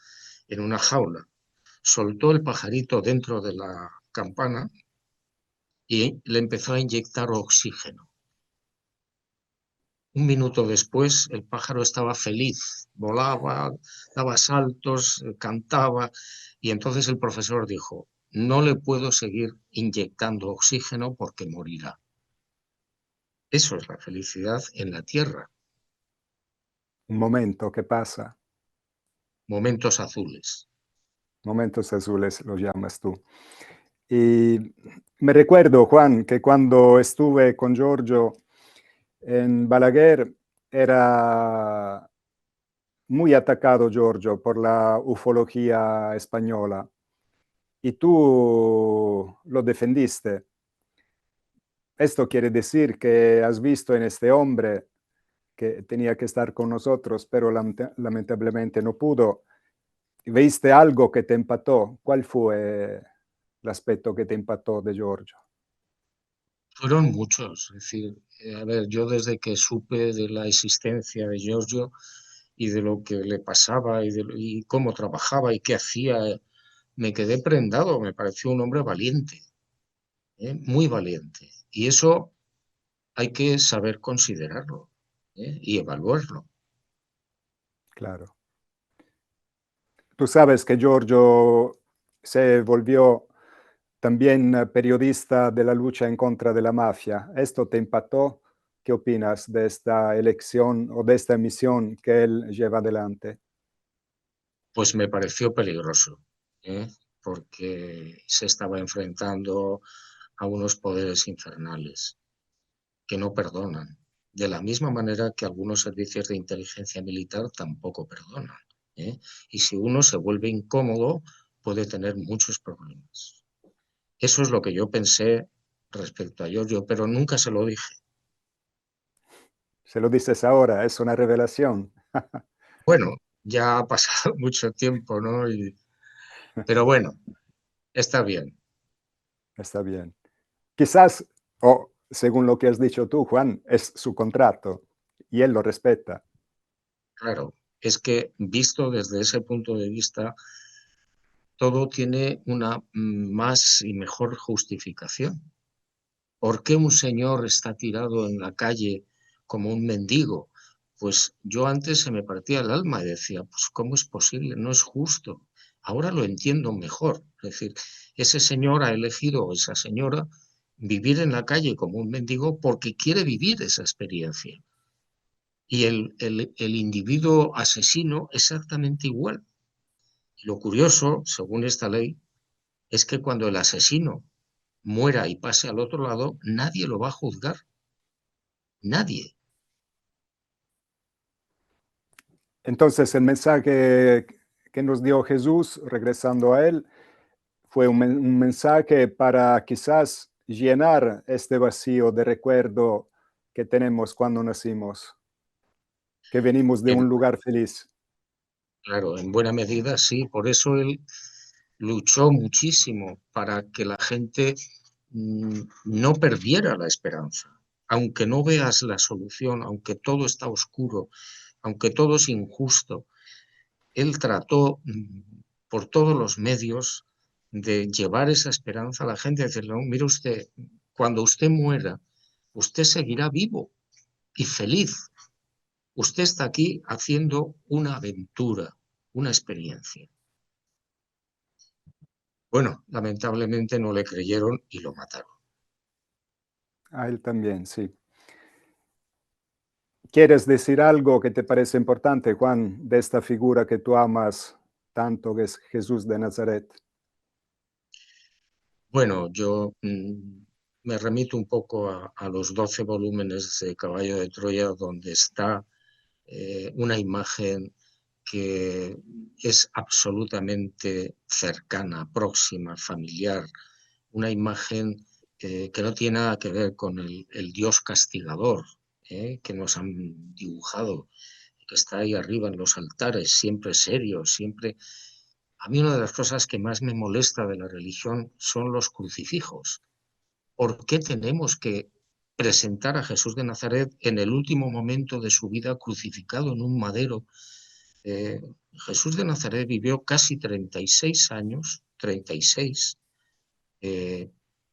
en una jaula. Soltó el pajarito dentro de la campana y le empezó a inyectar oxígeno. Un minuto después, el pájaro estaba feliz, volaba, daba saltos, cantaba, y entonces el profesor dijo, no le puedo seguir inyectando oxígeno porque morirá. Eso es la felicidad en la tierra, Un momento que pasa, momentos azules. momentos azules los llamas tú. Y me recuerdo, Juan, que cuando estuve con Giorgio en Balaguer era muy atacado Giorgio por la ufología española y tú lo defendiste. Esto quiere decir que has visto en este hombre que tenía que estar con nosotros, pero lamentablemente no pudo. ¿Viste algo que te empató? ¿Cuál fue el aspecto que te empató de Giorgio? Fueron muchos, es decir, a ver, yo desde que supe de la existencia de Giorgio y de lo que le pasaba y cómo trabajaba y qué hacía, me quedé prendado, me pareció un hombre valiente, muy valiente. Y eso hay que saber considerarlo, y evaluarlo. Claro. Tú sabes que Giorgio se volvió también periodista de la lucha en contra de la mafia. ¿Esto te impactó? ¿Qué opinas de esta elección o de esta misión que él lleva adelante? Pues me pareció peligroso, ¿eh? Porque se estaba enfrentando a unos poderes infernales que no perdonan, de la misma manera que algunos servicios de inteligencia militar tampoco perdonan, ¿eh? Y si uno se vuelve incómodo, puede tener muchos problemas. Eso es lo que yo pensé respecto a Giorgio, pero nunca se lo dije. Se lo dices ahora, es una revelación. Bueno, ya ha pasado mucho tiempo, ¿no? Pero bueno, está bien. Está bien. Quizás, o según lo que has dicho tú, Juan, es su contrato y él lo respeta. Claro, es que visto desde ese punto de vista, todo tiene una más y mejor justificación. ¿Por qué un señor está tirado en la calle como un mendigo? Pues yo antes se me partía el alma y decía, pues ¿cómo es posible? No es justo. Ahora lo entiendo mejor. Es decir, ese señor ha elegido, o esa señora, vivir en la calle como un mendigo porque quiere vivir esa experiencia. Y el individuo asesino exactamente igual. Lo curioso, según esta ley, es que cuando el asesino muera y pase al otro lado, nadie lo va a juzgar. Nadie. Entonces, el mensaje que nos dio Jesús, regresando a él, fue un mensaje para quizás llenar este vacío de recuerdo que tenemos cuando nacimos, que venimos de En, un lugar feliz. claro, en buena medida sí. Por eso él luchó muchísimo para que la gente no perdiera la esperanza. Aunque no veas la solución, aunque todo está oscuro, aunque todo es injusto, él trató por todos los medios de llevar esa esperanza a la gente, de decirle, no, mire usted, cuando usted muera, usted seguirá vivo y feliz. Usted está aquí haciendo una aventura, una experiencia. Bueno, lamentablemente no le creyeron y lo mataron. A él también, sí. ¿Quieres decir algo que te parece importante, Juan, de esta figura que tú amas tanto, que es Jesús de Nazaret? Bueno, yo me remito un poco a los 12 volúmenes de Caballo de Troya, donde está una imagen que es absolutamente cercana, próxima, familiar, una imagen que no tiene nada que ver con el Dios castigador que nos han dibujado, que está ahí arriba en los altares, siempre serio, siempre... A mí una de las cosas que más me molesta de la religión son los crucifijos. ¿Por qué tenemos que presentar a Jesús de Nazaret en el último momento de su vida crucificado en un madero? Jesús de Nazaret vivió casi 36 años, 36,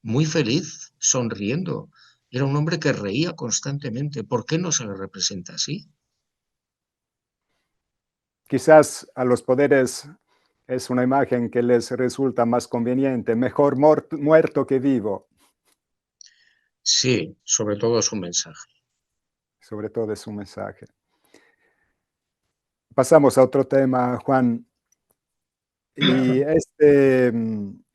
muy feliz, sonriendo. Era un hombre que reía constantemente. ¿Por qué no se le representa así? Quizás a los poderes es una imagen que les resulta más conveniente, mejor muerto que vivo. Sí, sobre todo es un mensaje. Sobre todo es un mensaje. Pasamos a otro tema, Juan. Y este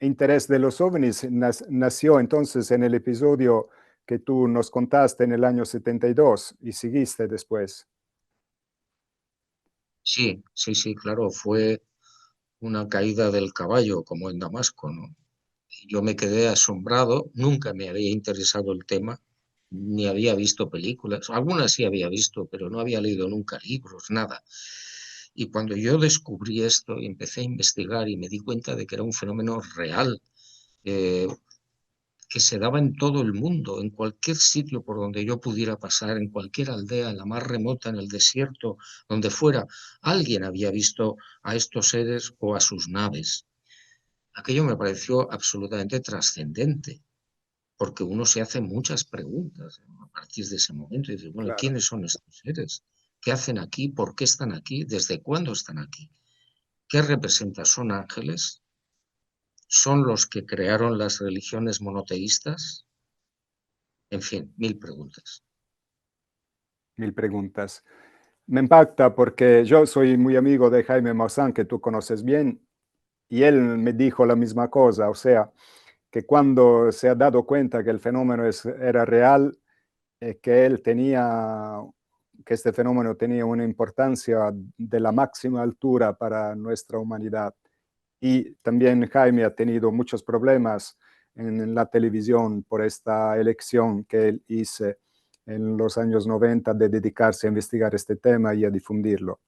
interés de los ovnis nació entonces en el episodio que tú nos contaste en el año 72 y seguiste después. Sí, sí, sí, claro, fue una caída del caballo, como en Damasco, ¿no? Yo me quedé asombrado, nunca me había interesado el tema, ni había visto películas, algunas sí había visto, pero no había leído nunca libros, nada. Y cuando yo descubrí esto y empecé a investigar y me di cuenta de que era un fenómeno real, eh, que se daba en todo el mundo, en cualquier sitio por donde yo pudiera pasar, en cualquier aldea, en la más remota, en el desierto, donde fuera, alguien había visto a estos seres o a sus naves. Aquello me pareció absolutamente trascendente, porque uno se hace muchas preguntas a partir de ese momento y dice, bueno, Claro. ¿quiénes son estos seres? ¿Qué hacen aquí? ¿Por qué están aquí? ¿Desde cuándo están aquí? ¿Qué representa? ¿Son ángeles? ¿Son los que crearon las religiones monoteístas? En fin, mil preguntas. Mil preguntas. Me impacta porque yo soy muy amigo de Jaime Maussan, que tú conoces bien, y él me dijo la misma cosa, o sea, que cuando se ha dado cuenta que el fenómeno era real, que él tenía, que este fenómeno tenía una importancia de la máxima altura para nuestra humanidad. Y también Jaime ha tenido muchos problemas en la televisión por esta elección que él hizo en los años 90 de dedicarse a investigar este tema y a difundirlo.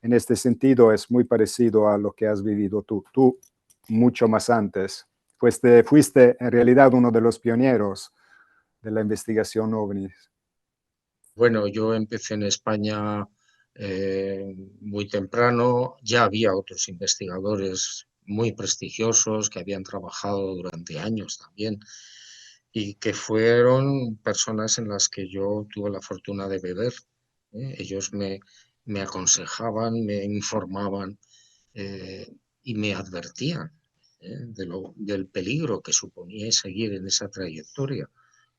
En este sentido es muy parecido a lo que has vivido tú. Tú mucho más antes. Fuiste en realidad uno de los pioneros de la investigación ovnis. Bueno, yo empecé en España muy temprano, ya había otros investigadores muy prestigiosos que habían trabajado durante años también y que fueron personas en las que yo tuve la fortuna de beber. Ellos me aconsejaban, me informaban y me advertían del peligro que suponía seguir en esa trayectoria,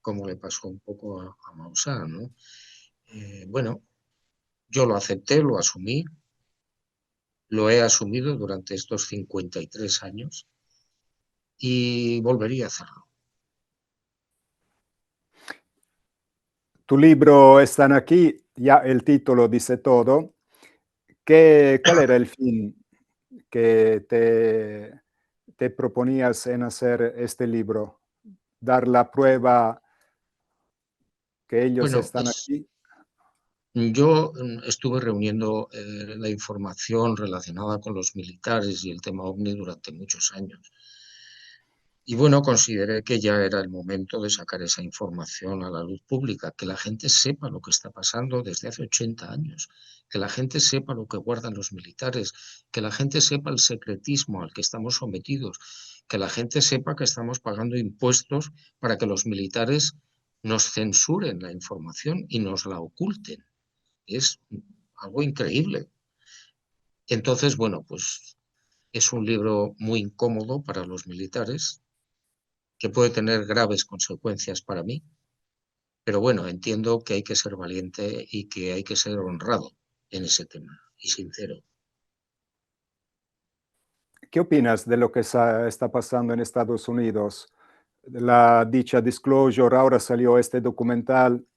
como le pasó un poco a Maussan, ¿no? Bueno, yo lo acepté, lo asumí, lo he asumido durante estos 53 años y volvería a hacerlo. Tu libro Están aquí, ya el título dice todo. ¿Cuál era el fin que te proponías en hacer este libro? ¿Dar la prueba que ellos Bueno, están aquí? yo estuve reuniendo la información relacionada con los militares y el tema OVNI durante muchos años. Y bueno, consideré que ya era el momento de sacar esa información a la luz pública, que la gente sepa lo que está pasando desde hace 80 años, que la gente sepa lo que guardan los militares, que la gente sepa el secretismo al que estamos sometidos, que la gente sepa que estamos pagando impuestos para que los militares nos censuren la información y nos la oculten. Es algo increíble. Entonces, bueno, pues es un libro muy incómodo para los militares, que puede tener graves consecuencias para mí, pero bueno, entiendo que hay que ser valiente y que hay que ser honrado en ese tema y sincero. ¿Qué opinas de lo que está pasando en Estados Unidos? La dicha Disclosure, ahora salió este documental,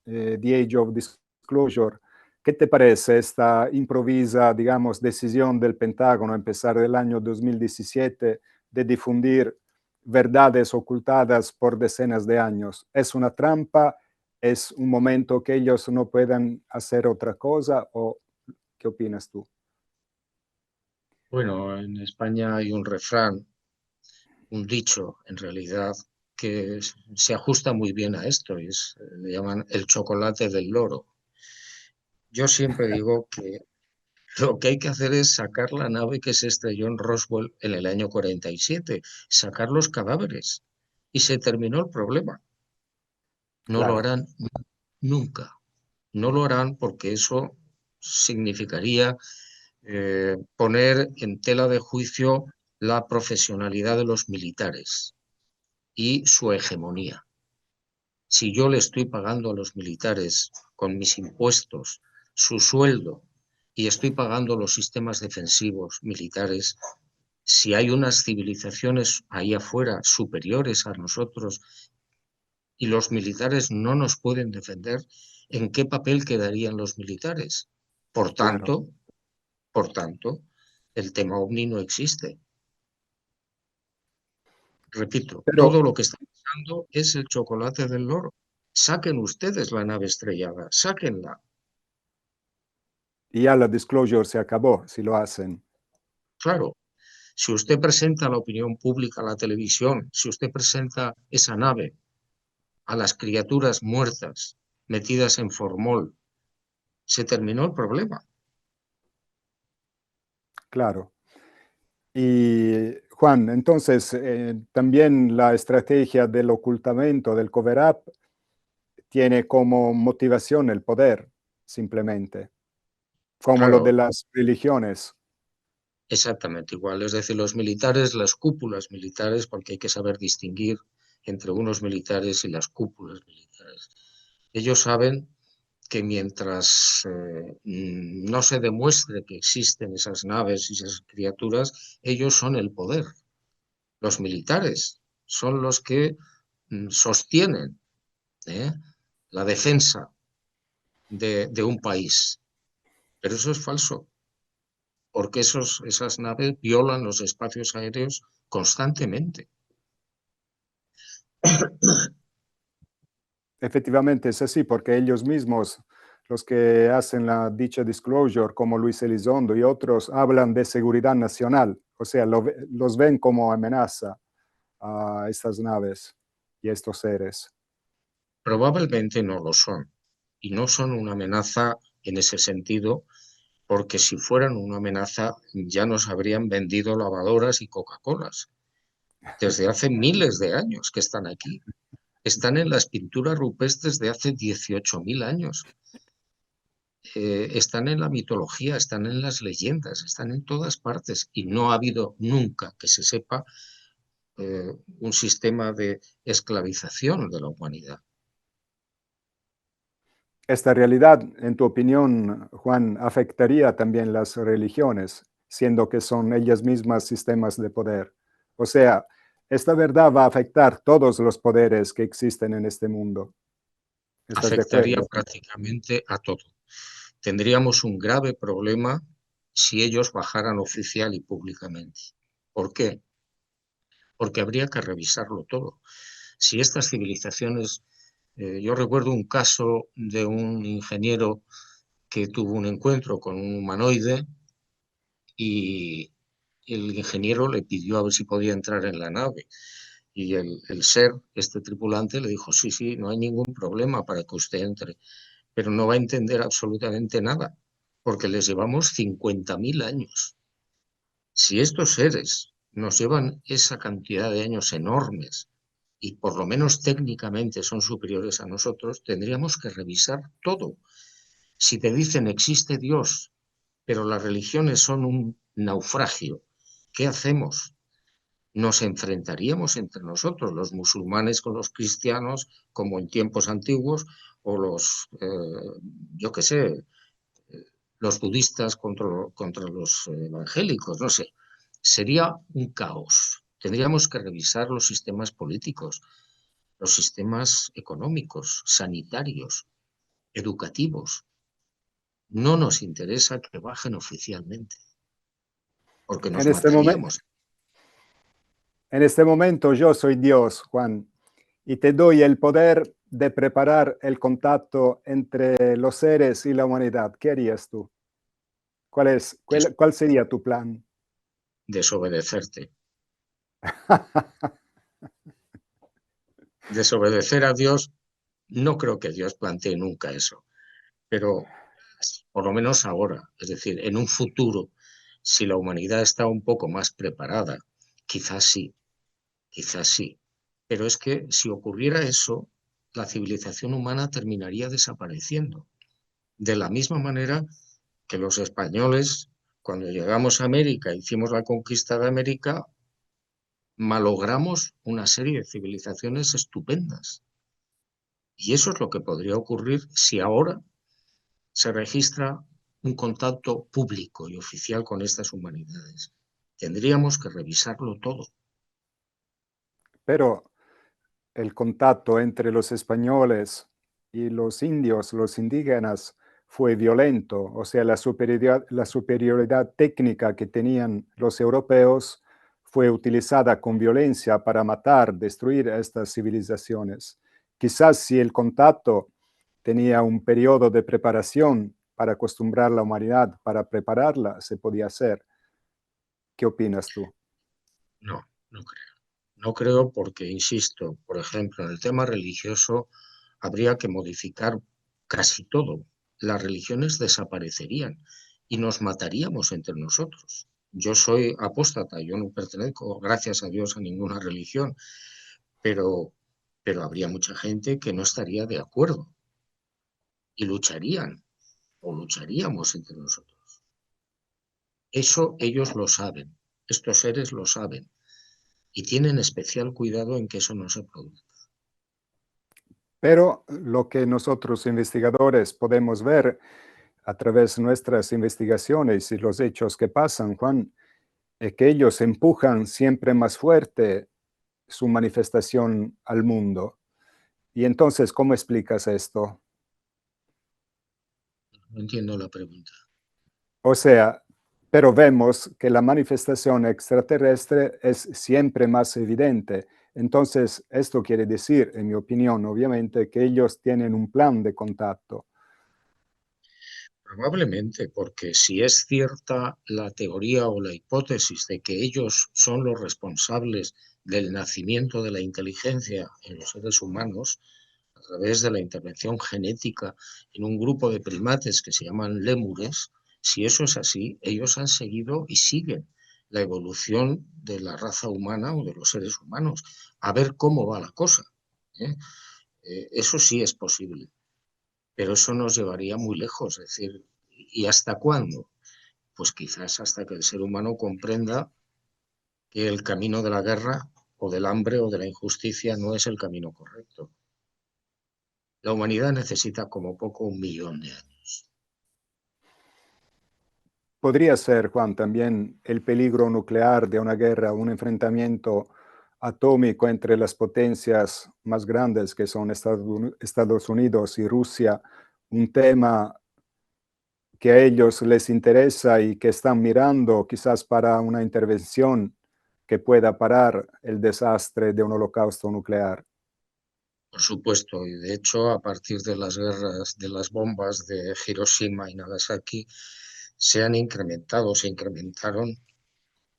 The Age of Disclosure, ¿Qué te parece esta improvisa, digamos, decisión del Pentágono a empezar del año 2017 de difundir verdades ocultadas por decenas de años? ¿Es una trampa? ¿Es un momento que ellos no puedan hacer otra cosa? ¿O qué opinas tú? Bueno, en España hay un refrán, un dicho, en realidad, que se ajusta muy bien a esto, le llaman el chocolate del loro. Yo siempre digo que lo que hay que hacer es sacar la nave que se estrelló en Roswell en el año 47, sacar los cadáveres, y se terminó el problema. No lo Claro, harán nunca. No lo harán porque eso significaría poner en tela de juicio la profesionalidad de los militares y su hegemonía. Si yo le estoy pagando a los militares con mis impuestos su sueldo y estoy pagando los sistemas defensivos militares, si hay unas civilizaciones ahí afuera superiores a nosotros y los militares no nos pueden defender, ¿en qué papel quedarían los militares? Por claro. tanto, por tanto, el tema ovni no existe. Repito, todo Pero lo que está pasando es el chocolate del loro. Saquen ustedes la nave estrellada, sáquenla. ya la disclosure se acabó si lo hacen. Claro, si usted presenta a la opinión pública, a la televisión, si usted presenta esa nave a las criaturas muertas metidas en formol, se terminó el problema. Claro. Y Juan, entonces también la estrategia del ocultamiento, del cover-up, tiene como motivación el poder, simplemente, como lo de Claro, las religiones. exactamente igual. Es decir, los militares, las cúpulas militares, porque hay que saber distinguir entre unos militares y las cúpulas militares. Ellos saben que mientras no se demuestre que existen esas naves y esas criaturas, ellos son el poder. Los militares son los que sostienen ¿eh? la defensa de un país. Pero eso es falso, porque esas naves violan los espacios aéreos constantemente. Efectivamente es así, porque ellos mismos, los que hacen la dicha disclosure, como Luis Elizondo y otros, hablan de seguridad nacional, o sea, los ven como amenaza a estas naves y a estos seres. Probablemente no lo son, y no son una amenaza en ese sentido, porque si fueran una amenaza ya nos habrían vendido lavadoras y Coca-Colas. Desde hace miles de años que están aquí. Están en las pinturas rupestres de hace 18.000 años. Están en la mitología, están en las leyendas, están en todas partes y no ha habido nunca que se sepa un sistema de esclavización de la humanidad. Esta realidad, en tu opinión, Juan, afectaría también las religiones, siendo que son ellas mismas sistemas de poder. O sea, esta verdad va a afectar todos los poderes que existen en este mundo. ¿Estás de Afectaría acuerdo? prácticamente a todo. Tendríamos un grave problema si ellos bajaran oficial y públicamente. ¿Por qué? Porque habría que revisarlo todo. Si estas civilizaciones, yo recuerdo un caso de un ingeniero que tuvo un encuentro con un humanoide y el ingeniero le pidió a ver si podía entrar en la nave. Y el ser, este tripulante, le dijo, sí, sí, no hay ningún problema para que usted entre, pero no va a entender absolutamente nada, porque les llevamos 50.000 años. Si estos seres nos llevan esa cantidad de años enormes y por lo menos técnicamente son superiores a nosotros, tendríamos que revisar todo. Si te dicen existe Dios, pero las religiones son un naufragio, ¿qué hacemos? Nos enfrentaríamos entre nosotros, los musulmanes con los cristianos, como en tiempos antiguos, o yo qué sé, los budistas contra los evangélicos, no sé. Sería un caos. Tendríamos que revisar los sistemas políticos, los sistemas económicos, sanitarios, educativos. no nos interesa que bajen oficialmente, porque nos En mataríamos. este momento yo soy Dios, Juan, y te doy el poder de preparar el contacto entre los seres y la humanidad. ¿Qué harías tú? ¿Cuál sería tu plan? Desobedecerte. Desobedecer a Dios, no creo que Dios plantee nunca eso, pero por lo menos ahora, es decir, en un futuro, si la humanidad está un poco más preparada, quizás sí, pero es que si ocurriera eso, la civilización humana terminaría desapareciendo. De la misma manera que los españoles, cuando llegamos a América, hicimos la conquista de América, malogramos una serie de civilizaciones estupendas. Y eso es lo que podría ocurrir si ahora se registra un contacto público y oficial con estas humanidades. Tendríamos que revisarlo todo. Pero el contacto entre los españoles y los indios, los indígenas, fue violento. O sea, la superioridad técnica que tenían los europeos fue utilizada con violencia para matar, destruir a estas civilizaciones. Quizás si el contacto tenía un periodo de preparación para acostumbrar a la humanidad, para prepararla, se podía hacer. ¿Qué opinas tú? No, no creo. No creo porque, insisto, por ejemplo, en el tema religioso habría que modificar casi todo. Las religiones desaparecerían y nos mataríamos entre nosotros. Yo soy apóstata, yo no pertenezco, gracias a Dios, a ninguna religión, pero, pero habría mucha gente que no estaría de acuerdo y lucharían o lucharíamos entre nosotros. Eso ellos lo saben, estos seres lo saben y tienen especial cuidado en que eso no se produzca. Pero lo que nosotros investigadores podemos ver a través de nuestras investigaciones y los hechos que pasan, Juan, es que ellos empujan siempre más fuerte su manifestación al mundo. Y entonces, ¿cómo explicas esto? No entiendo la pregunta. O sea, pero vemos que la manifestación extraterrestre es siempre más evidente. Entonces, esto quiere decir, en mi opinión, obviamente, que ellos tienen un plan de contacto. Probablemente, porque si es cierta la teoría o la hipótesis de que ellos son los responsables del nacimiento de la inteligencia en los seres humanos, a través de la intervención genética en un grupo de primates que se llaman lémures, si eso es así, ellos han seguido y siguen la evolución de la raza humana o de los seres humanos, a ver cómo va la cosa. ¿eh? Eso sí es posible, pero eso nos llevaría muy lejos, es decir, ¿y hasta cuándo? Pues quizás hasta que el ser humano comprenda que el camino de la guerra o del hambre o de la injusticia no es el camino correcto. La humanidad necesita como poco 1.000.000 de años. Podría ser, Juan, también el peligro nuclear de una guerra, un enfrentamiento atómico entre las potencias más grandes que son Estados Unidos y Rusia, un tema que a ellos les interesa y que están mirando quizás para una intervención que pueda parar el desastre de un holocausto nuclear. Por supuesto, y de hecho, a partir de las guerras de las bombas de Hiroshima y Nagasaki, se incrementaron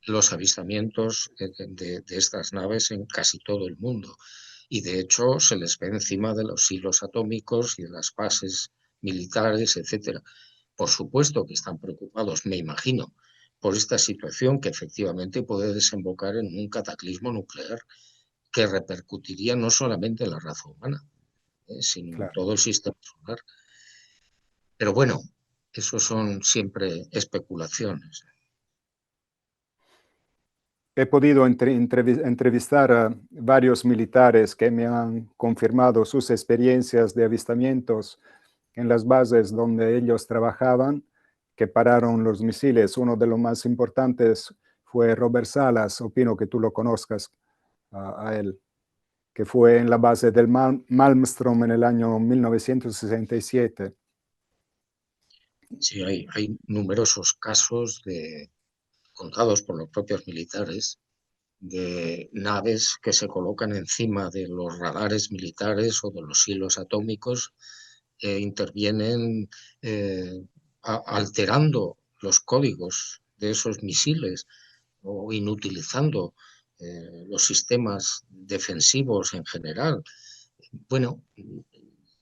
los avistamientos de estas naves en casi todo el mundo. Y de hecho, se les ve encima de los silos atómicos y de las bases militares, etcétera. Por supuesto que están preocupados, me imagino, por esta situación que efectivamente puede desembocar en un cataclismo nuclear que repercutiría no solamente en la raza humana, sino en Claro. todo el sistema solar. Pero bueno, eso son siempre especulaciones. He podido entrevistar a varios militares que me han confirmado sus experiencias de avistamientos en las bases donde ellos trabajaban, que pararon los misiles. Uno de los más importantes fue Robert Salas, opino que tú lo conozcas a él, que fue en la base del Malmstrom en el año 1967. Sí, hay numerosos casos contados por los propios militares de naves que se colocan encima de los radares militares o de los hilos atómicos e intervienen alterando los códigos de esos misiles o inutilizando los sistemas defensivos en general. Bueno,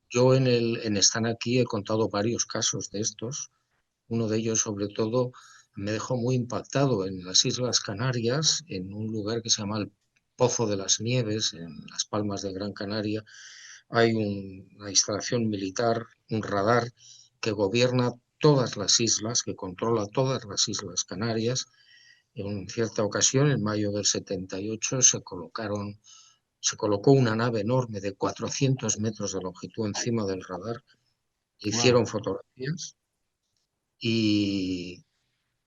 yo en Están Aquí he contado varios casos de estos. Uno de ellos, sobre todo, me dejó muy impactado en las Islas Canarias, en un lugar que se llama el Pozo de las Nieves, en Las Palmas de Gran Canaria. Hay una instalación militar, un radar que gobierna todas las islas, que controla todas las Islas Canarias. En cierta ocasión, en mayo del 78, se colocó una nave enorme de 400 metros de longitud encima del radar. Wow. Hicieron fotografías y,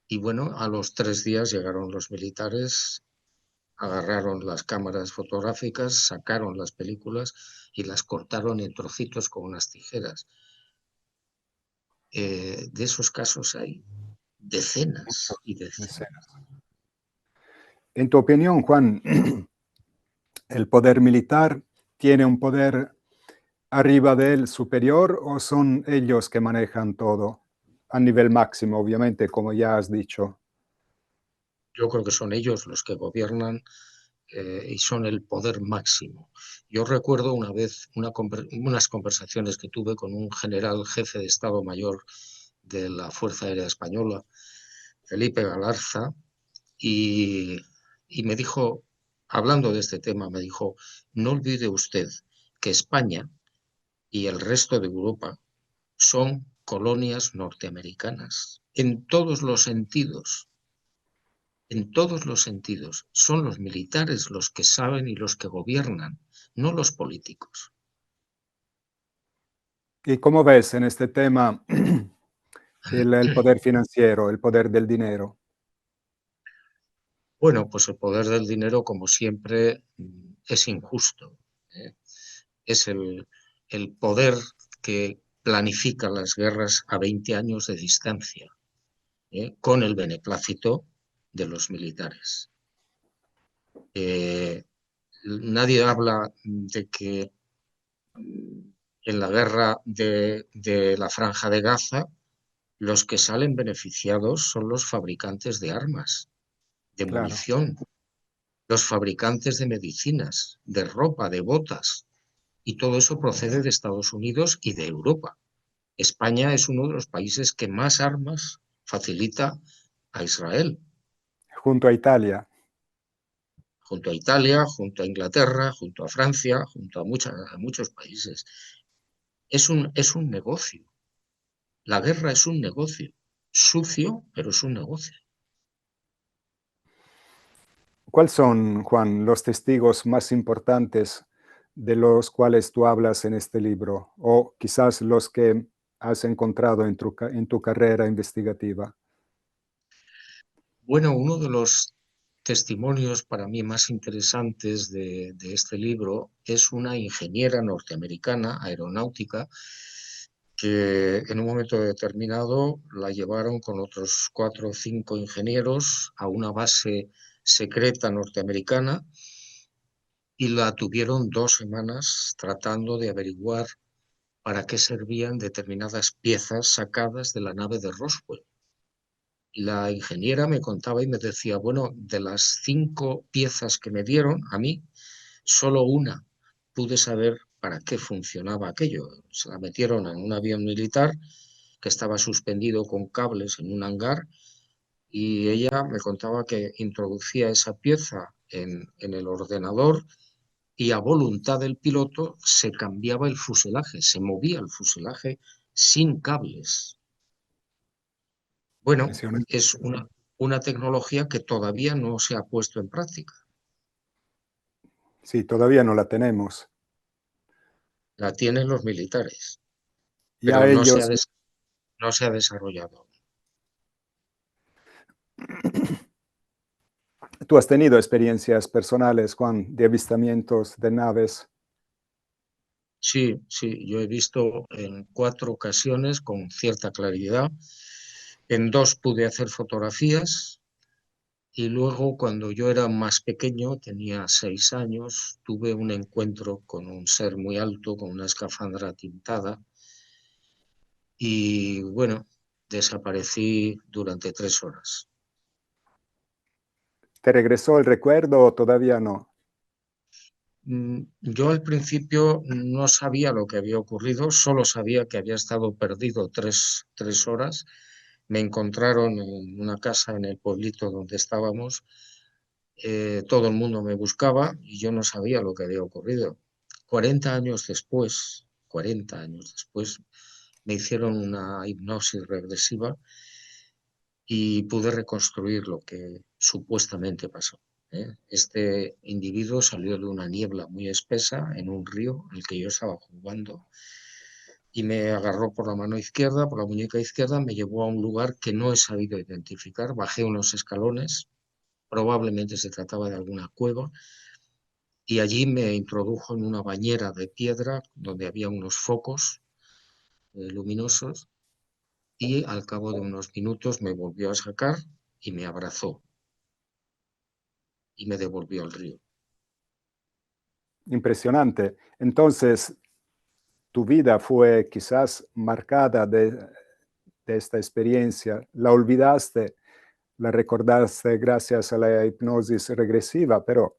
y bueno, a los 3 días llegaron los militares, agarraron las cámaras fotográficas, sacaron las películas y las cortaron en trocitos con unas tijeras. De esos casos hay decenas y decenas. En tu opinión, Juan, ¿el poder militar tiene un poder arriba de él superior o son ellos que manejan todo a nivel máximo, obviamente, como ya has dicho? Yo creo que son ellos los que gobiernan y son el poder máximo. Yo recuerdo una vez unas conversaciones que tuve con un general jefe de Estado Mayor de la Fuerza Aérea Española, Felipe Galarza, y, y me dijo, hablando de este tema, me dijo, no olvide usted que España y el resto de Europa son colonias norteamericanas en todos los sentidos. En todos los sentidos. Son los militares los que saben y los que gobiernan, no los políticos. ¿Y cómo ves en este tema el poder financiero, el poder del dinero? Bueno, pues el poder del dinero, como siempre, es injusto. ¿Eh? Es el poder que planifica las guerras a 20 años de distancia, con el beneplácito de los militares. Nadie habla de que en la guerra de la Franja de Gaza los que salen beneficiados son los fabricantes de armas, de Claro. munición, los fabricantes de medicinas, de ropa, de botas, y todo eso procede de Estados Unidos y de Europa. España es uno de los países que más armas facilita a Israel, Junto a Italia. junto a Italia, junto a Inglaterra, junto a Francia, junto a muchos países. Es un negocio. La guerra es un negocio. Sucio, pero es un negocio. ¿Cuáles son, Juan, los testigos más importantes de los cuales tú hablas en este libro? O quizás los que has encontrado en tu carrera investigativa. Bueno, uno de los testimonios para mí más interesantes de este libro es una ingeniera norteamericana aeronáutica que en un momento determinado la llevaron con otros 4 o 5 ingenieros a una base secreta norteamericana y la tuvieron 2 semanas tratando de averiguar para qué servían determinadas piezas sacadas de la nave de Roswell. La ingeniera me contaba y me decía, bueno, de las 5 piezas que me dieron a mí, solo una pude saber para qué funcionaba aquello. Se la metieron en un avión militar que estaba suspendido con cables en un hangar y ella me contaba que introducía esa pieza en el ordenador y a voluntad del piloto se cambiaba el fuselaje, se movía el fuselaje sin cables. Bueno, es una tecnología que todavía no se ha puesto en práctica. Sí, todavía no la tenemos. La tienen los militares, pero Ya ellos, no se ha desarrollado. tú has tenido experiencias personales, Juan, de avistamientos de naves. Sí, sí, yo he visto en 4 ocasiones con cierta claridad. En 2 pude hacer fotografías y luego cuando yo era más pequeño, tenía 6 años, tuve un encuentro con un ser muy alto, con una escafandra tintada y bueno, desaparecí durante 3 horas. ¿Te regresó el recuerdo o todavía no? Yo al principio no sabía lo que había ocurrido, solo sabía que había estado perdido tres horas. Me encontraron en una casa en el pueblito donde estábamos. Todo el mundo me buscaba y yo no sabía lo que había ocurrido. 40 años después, me hicieron una hipnosis regresiva y pude reconstruir lo que supuestamente pasó. Este individuo salió de una niebla muy espesa en un río en el que yo estaba jugando y me agarró por la mano izquierda, por la muñeca izquierda, me llevó a un lugar que no he sabido identificar. Bajé unos escalones, probablemente se trataba de alguna cueva, y allí me introdujo en una bañera de piedra donde había unos focos luminosos y al cabo de unos minutos me volvió a sacar y me abrazó y me devolvió al río. Impresionante. Entonces, tu vida fue quizás marcada de esta experiencia. La olvidaste, la recordaste gracias a la hipnosis regresiva, pero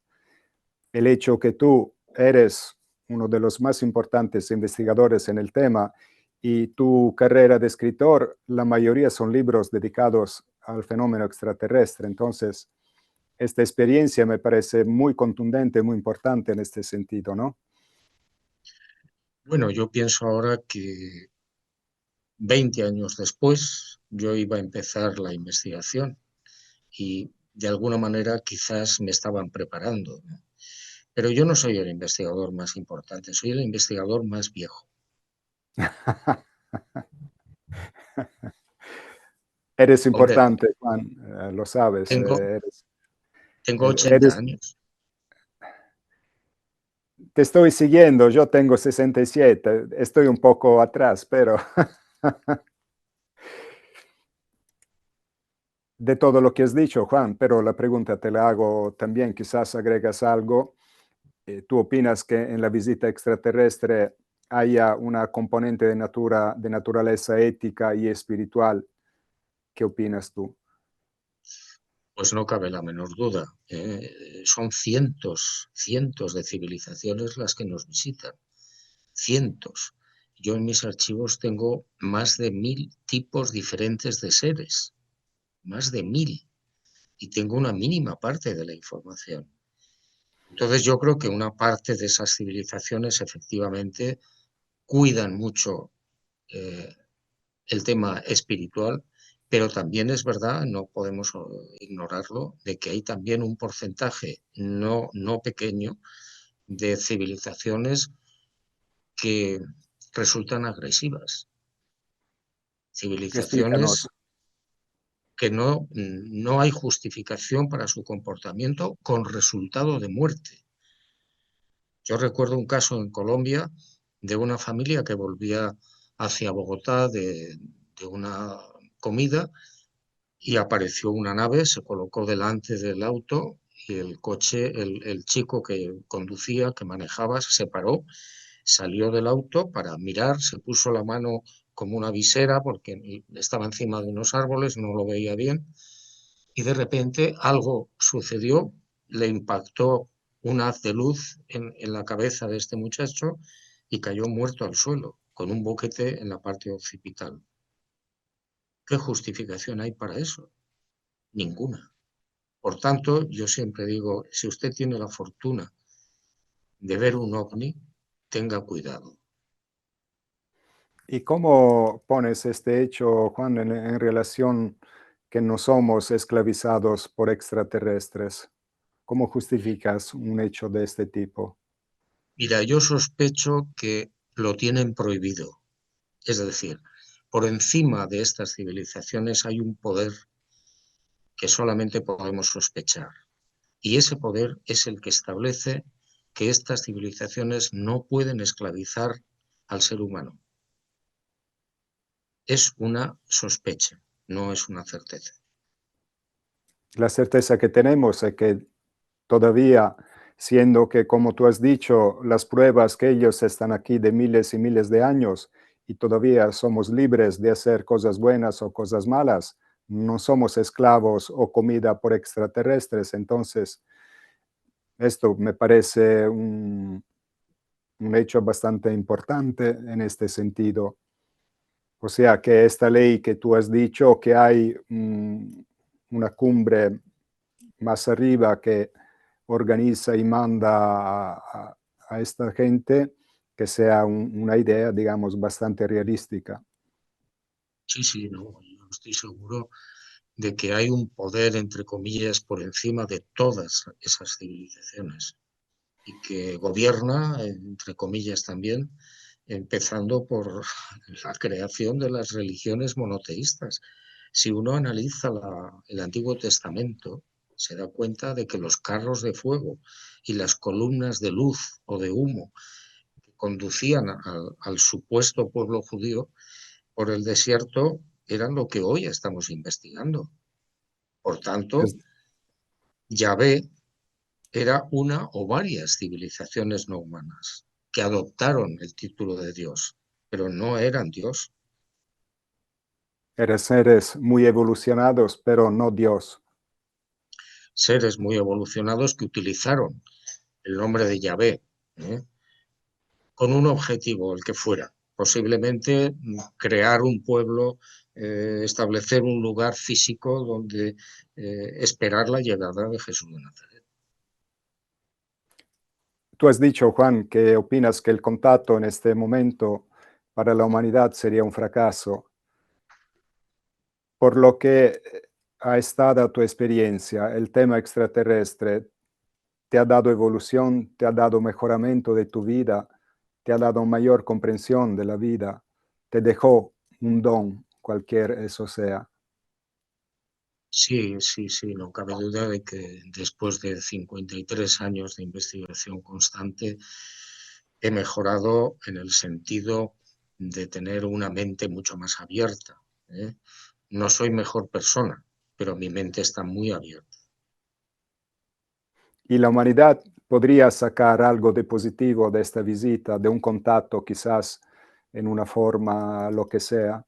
el hecho que tú eres uno de los más importantes investigadores en el tema y tu carrera de escritor, la mayoría son libros dedicados al fenómeno extraterrestre. Entonces, esta experiencia me parece muy contundente, muy importante en este sentido, ¿no? Bueno, yo pienso ahora que 20 años después yo iba a empezar la investigación y de alguna manera quizás me estaban preparando, ¿no? Pero yo no soy el investigador más importante, soy el investigador más viejo. Eres Hombre, importante, Juan, lo sabes. tengo, tengo 80 Eres, años. te estoy siguiendo, yo tengo 67, estoy un poco atrás, pero de todo lo que has dicho, Juan, pero la pregunta te la hago también, quizás agregas algo. ¿Tú opinas que en la visita extraterrestre haya una componente de naturaleza ética y espiritual? ¿Qué opinas tú? Pues no cabe la menor duda. Son cientos de civilizaciones las que nos visitan. Cientos. Yo en mis archivos tengo más de 1000 tipos diferentes de seres. Más de 1000. Y tengo una mínima parte de la información. Entonces yo creo que una parte de esas civilizaciones efectivamente cuidan mucho eh, el tema espiritual, pero también es verdad, no podemos ignorarlo, de que hay también un porcentaje no pequeño de civilizaciones que resultan agresivas, civilizaciones Explícanos. que no hay justificación para su comportamiento con resultado de muerte. Yo recuerdo un caso en Colombia de una familia que volvía hacia Bogotá de una comida y apareció una nave, se colocó delante del auto y el coche, el chico que conducía, que manejaba, se paró, salió del auto para mirar, se puso la mano como una visera porque estaba encima de unos árboles, no lo veía bien, y de repente algo sucedió, le impactó un haz de luz en la cabeza de este muchacho y cayó muerto al suelo, con un boquete en la parte occipital. ¿Qué justificación hay para eso? Ninguna. Por tanto, yo siempre digo, si usted tiene la fortuna de ver un ovni, tenga cuidado. ¿Y cómo pones este hecho, Juan, en relación que no somos esclavizados por extraterrestres? ¿Cómo justificas un hecho de este tipo? Mira, yo sospecho que lo tienen prohibido. Es decir, por encima de estas civilizaciones hay un poder que solamente podemos sospechar. Y ese poder es el que establece que estas civilizaciones no pueden esclavizar al ser humano. Es una sospecha, no es una certeza. La certeza que tenemos es que todavía, siendo que, como tú has dicho, las pruebas que ellos están aquí de miles y miles de años y todavía somos libres de hacer cosas buenas o cosas malas, no somos esclavos o comida por extraterrestres. Entonces, esto me parece un hecho bastante importante en este sentido. O sea, que esta ley que tú has dicho, que hay una cumbre más arriba que organiza y manda a esta gente, que sea una idea, digamos, bastante realística. Sí, no, yo estoy seguro de que hay un poder, entre comillas, por encima de todas esas civilizaciones y que gobierna, entre comillas también, empezando por la creación de las religiones monoteístas. Si uno analiza el Antiguo Testamento, se da cuenta de que los carros de fuego y las columnas de luz o de humo que conducían al supuesto pueblo judío por el desierto eran lo que hoy estamos investigando. Por tanto, Es, Yahvé era una o varias civilizaciones no humanas que adoptaron el título de Dios, pero no eran Dios. eran seres muy evolucionados, pero no Dios. Seres muy evolucionados que utilizaron el nombre de Yahvé, ¿eh? Con un objetivo, el que fuera, posiblemente crear un pueblo, establecer un lugar físico donde esperar la llegada de Jesús de Nazaret. Tú has dicho, Juan, que opinas que el contacto en este momento para la humanidad sería un fracaso. Por lo que ha estado tu experiencia, el tema extraterrestre te ha dado evolución, te ha dado mejoramiento de tu vida, te ha dado mayor comprensión de la vida, te dejó un don, cualquier eso sea. Sí, no cabe duda de que después de 53 años de investigación constante he mejorado en el sentido de tener una mente mucho más abierta, ¿eh? No soy mejor persona, pero mi mente está muy abierta. Y la humanidad podría sacar algo de positivo de esta visita, de un contacto quizás en una forma, lo que sea.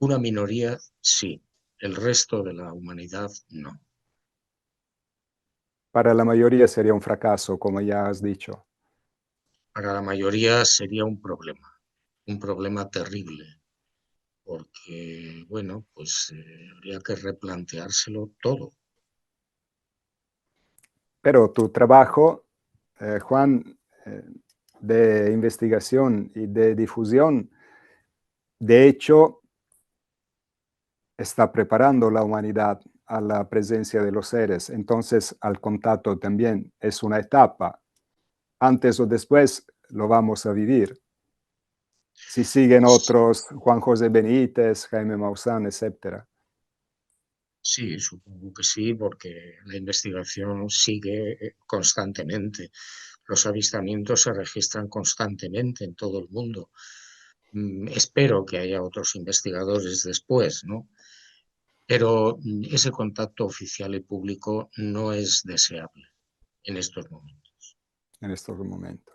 Una minoría sí, el resto de la humanidad no. Para la mayoría sería un fracaso, como ya has dicho. Para la mayoría sería un problema terrible, porque, bueno, pues habría que replanteárselo todo. Pero tu trabajo, Juan, de investigación y de difusión, de hecho, está preparando la humanidad a la presencia de los seres. Entonces, al contacto también es una etapa. Antes o después lo vamos a vivir. Si siguen otros, Juan José Benítez, Jaime Maussan, etc. Sí, supongo que sí, porque la investigación sigue constantemente. Los avistamientos se registran constantemente en todo el mundo. Espero que haya otros investigadores después, ¿no? Pero ese contacto oficial y público no es deseable en estos momentos. En estos momentos.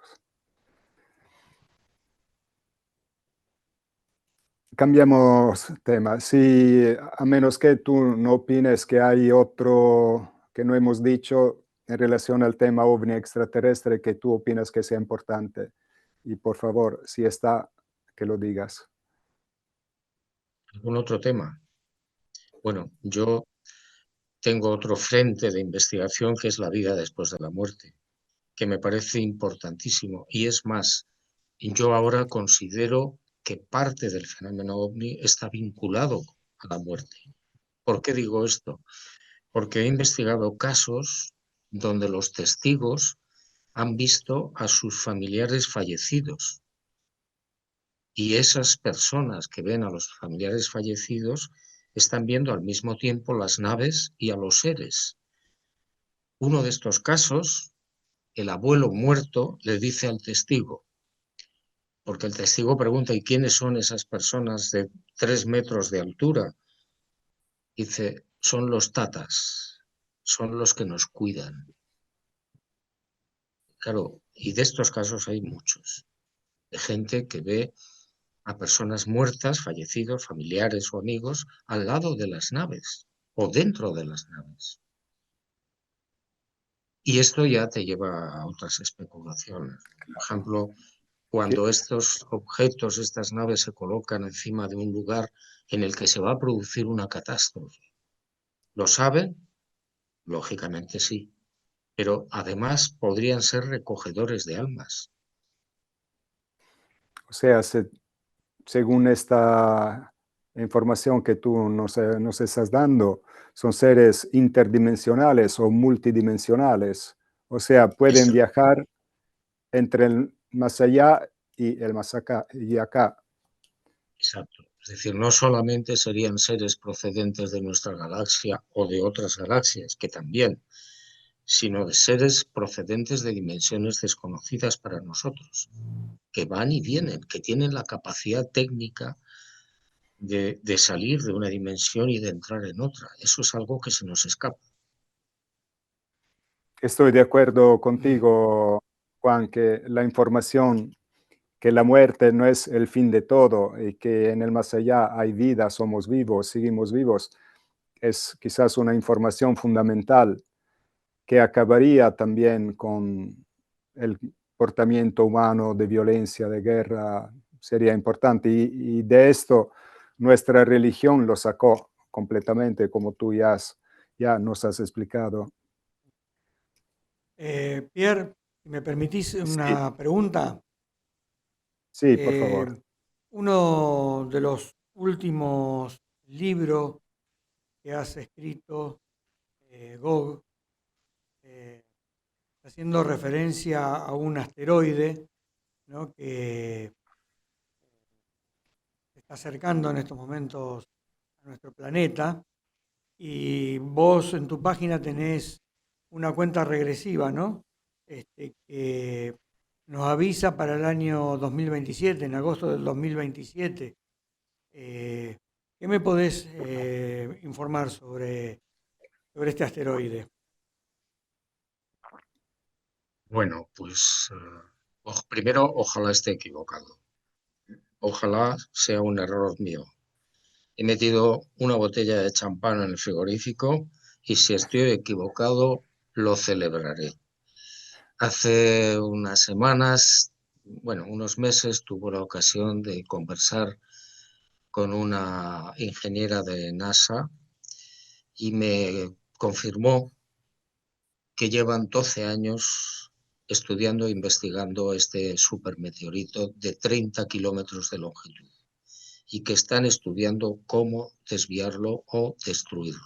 Cambiamos tema. Si, a menos que tú no opines que hay otro que no hemos dicho en relación al tema ovni extraterrestre que tú opinas que sea importante. Y por favor, si está, que lo digas. ¿Algún otro tema? Bueno, yo tengo otro frente de investigación que es la vida después de la muerte, que me parece importantísimo. Y es más, yo ahora considero que parte del fenómeno ovni está vinculado a la muerte. ¿Por qué digo esto? Porque he investigado casos donde los testigos han visto a sus familiares fallecidos y esas personas que ven a los familiares fallecidos están viendo al mismo tiempo las naves y a los seres. Uno de estos casos el abuelo muerto le dice al testigo, porque el testigo pregunta, ¿y quiénes son esas personas de 3 metros de altura? Dice, son los tatas, son los que nos cuidan. Claro, y de estos casos hay muchos, de gente que ve a personas muertas, fallecidos, familiares o amigos, al lado de las naves o dentro de las naves. Y esto ya te lleva a otras especulaciones. Por ejemplo, cuando estos objetos, estas naves se colocan encima de un lugar en el que se va a producir una catástrofe. ¿Lo saben? Lógicamente sí. Pero además podrían ser recogedores de almas. O sea, según esta información que tú nos estás dando, son seres interdimensionales o multidimensionales. O sea, pueden Exacto. viajar entre el más allá y el más acá y acá. Exacto. Es decir, no solamente serían seres procedentes de nuestra galaxia o de otras galaxias, que también, sino de seres procedentes de dimensiones desconocidas para nosotros, que van y vienen, que tienen la capacidad técnica de salir de una dimensión y de entrar en otra. Eso es algo que se nos escapa. Estoy de acuerdo contigo, Juan, que la información que la muerte no es el fin de todo y que en el más allá hay vida, somos vivos, seguimos vivos, es quizás una información fundamental que acabaría también con el comportamiento humano de violencia, de guerra, sería importante. Y de esto nuestra religión lo sacó completamente, como tú ya nos has explicado. Pierre, si me permitís Sí, una pregunta. sí, por favor. Uno de los últimos libros que has escrito, Gog, eh, haciendo referencia a un asteroide, ¿no?, que se está acercando en estos momentos a nuestro planeta, y vos en tu página tenés una cuenta regresiva, ¿no? Que nos avisa para el año 2027, en agosto del 2027. Eh, ¿Qué me podés informar sobre este asteroide? Bueno, pues primero, ojalá esté equivocado. Ojalá sea un error mío. He metido una botella de champán en el frigorífico y si estoy equivocado, lo celebraré. Hace unas semanas, bueno, unos meses, tuve la ocasión de conversar con una ingeniera de NASA y me confirmó que llevan 12 años estudiando e investigando este supermeteorito de 30 kilómetros de longitud y que están estudiando cómo desviarlo o destruirlo.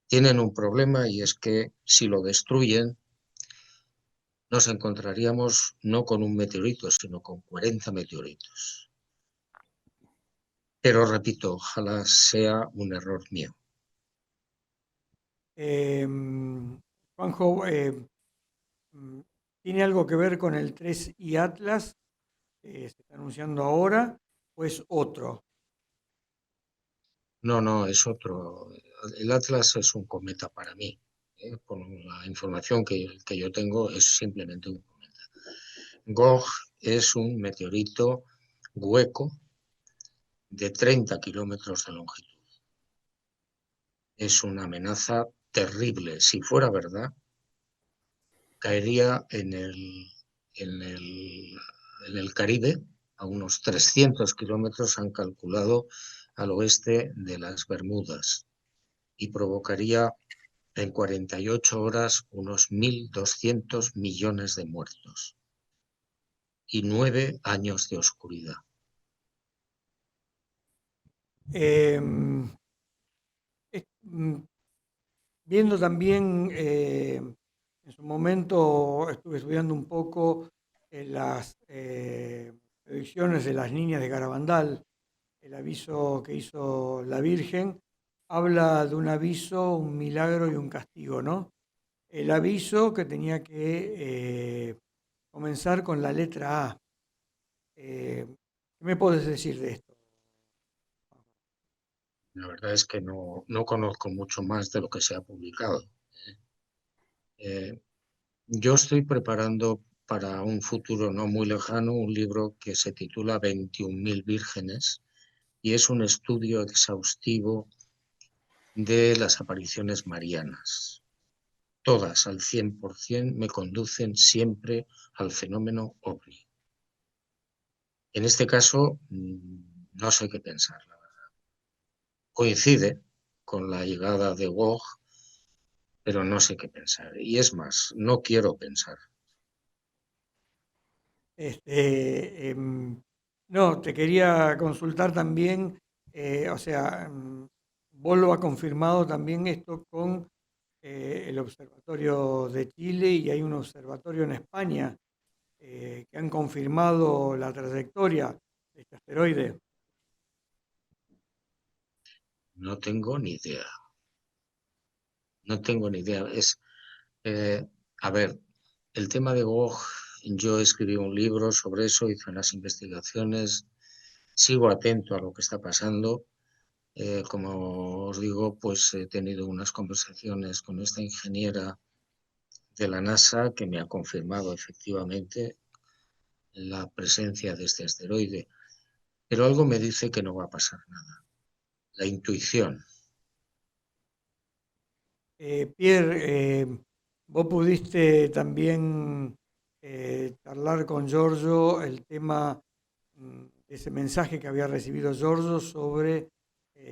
Tienen un problema y es que si lo destruyen, nos encontraríamos no con un meteorito, sino con 40 meteoritos. Pero repito, ojalá sea un error mío. Eh, Juanjo, mm, ¿tiene algo que ver con el 3I Atlas que se está anunciando ahora o es otro? No, no, es otro. El Atlas es un cometa para mí. Con la información que yo tengo, es simplemente un cometa. Gog es un meteorito hueco de 30 kilómetros de longitud. Es una amenaza terrible. Si fuera verdad, caería en el Caribe, a unos 300 kilómetros, han calculado, al oeste de las Bermudas, y provocaría en 48 horas unos 1.200 millones de muertos y 9 años de oscuridad. Eh, Viendo también, en su momento estuve estudiando un poco las predicciones de las niñas de Garabandal, el aviso que hizo la Virgen, habla de un aviso, un milagro y un castigo, ¿no? el aviso que tenía que comenzar con la letra A. ¿Qué me puedes decir de esto? La verdad es que no conozco mucho más de lo que se ha publicado. Yo estoy preparando para un futuro no muy lejano un libro que se titula 21.000 vírgenes y es un estudio exhaustivo de las apariciones marianas. Todas al 100% me conducen siempre al fenómeno ovni. En este caso, no sé qué pensar, la verdad. Coincide con la llegada de Gog, pero no sé qué pensar. Y es más, no quiero pensar. No, te quería consultar también, o sea, vos lo has confirmado también esto con el Observatorio de Chile y hay un observatorio en España que han confirmado la trayectoria de este asteroide. No tengo ni idea. No tengo ni idea. A ver, el tema de Gog, yo escribí un libro sobre eso, hice unas investigaciones, sigo atento a lo que está pasando. Como os digo, pues he tenido unas conversaciones con esta ingeniera de la NASA que me ha confirmado efectivamente la presencia de este asteroide, pero algo me dice que no va a pasar nada. La intuición. Pierre, vos pudiste también charlar con Giorgio el tema de ese mensaje que había recibido Giorgio sobre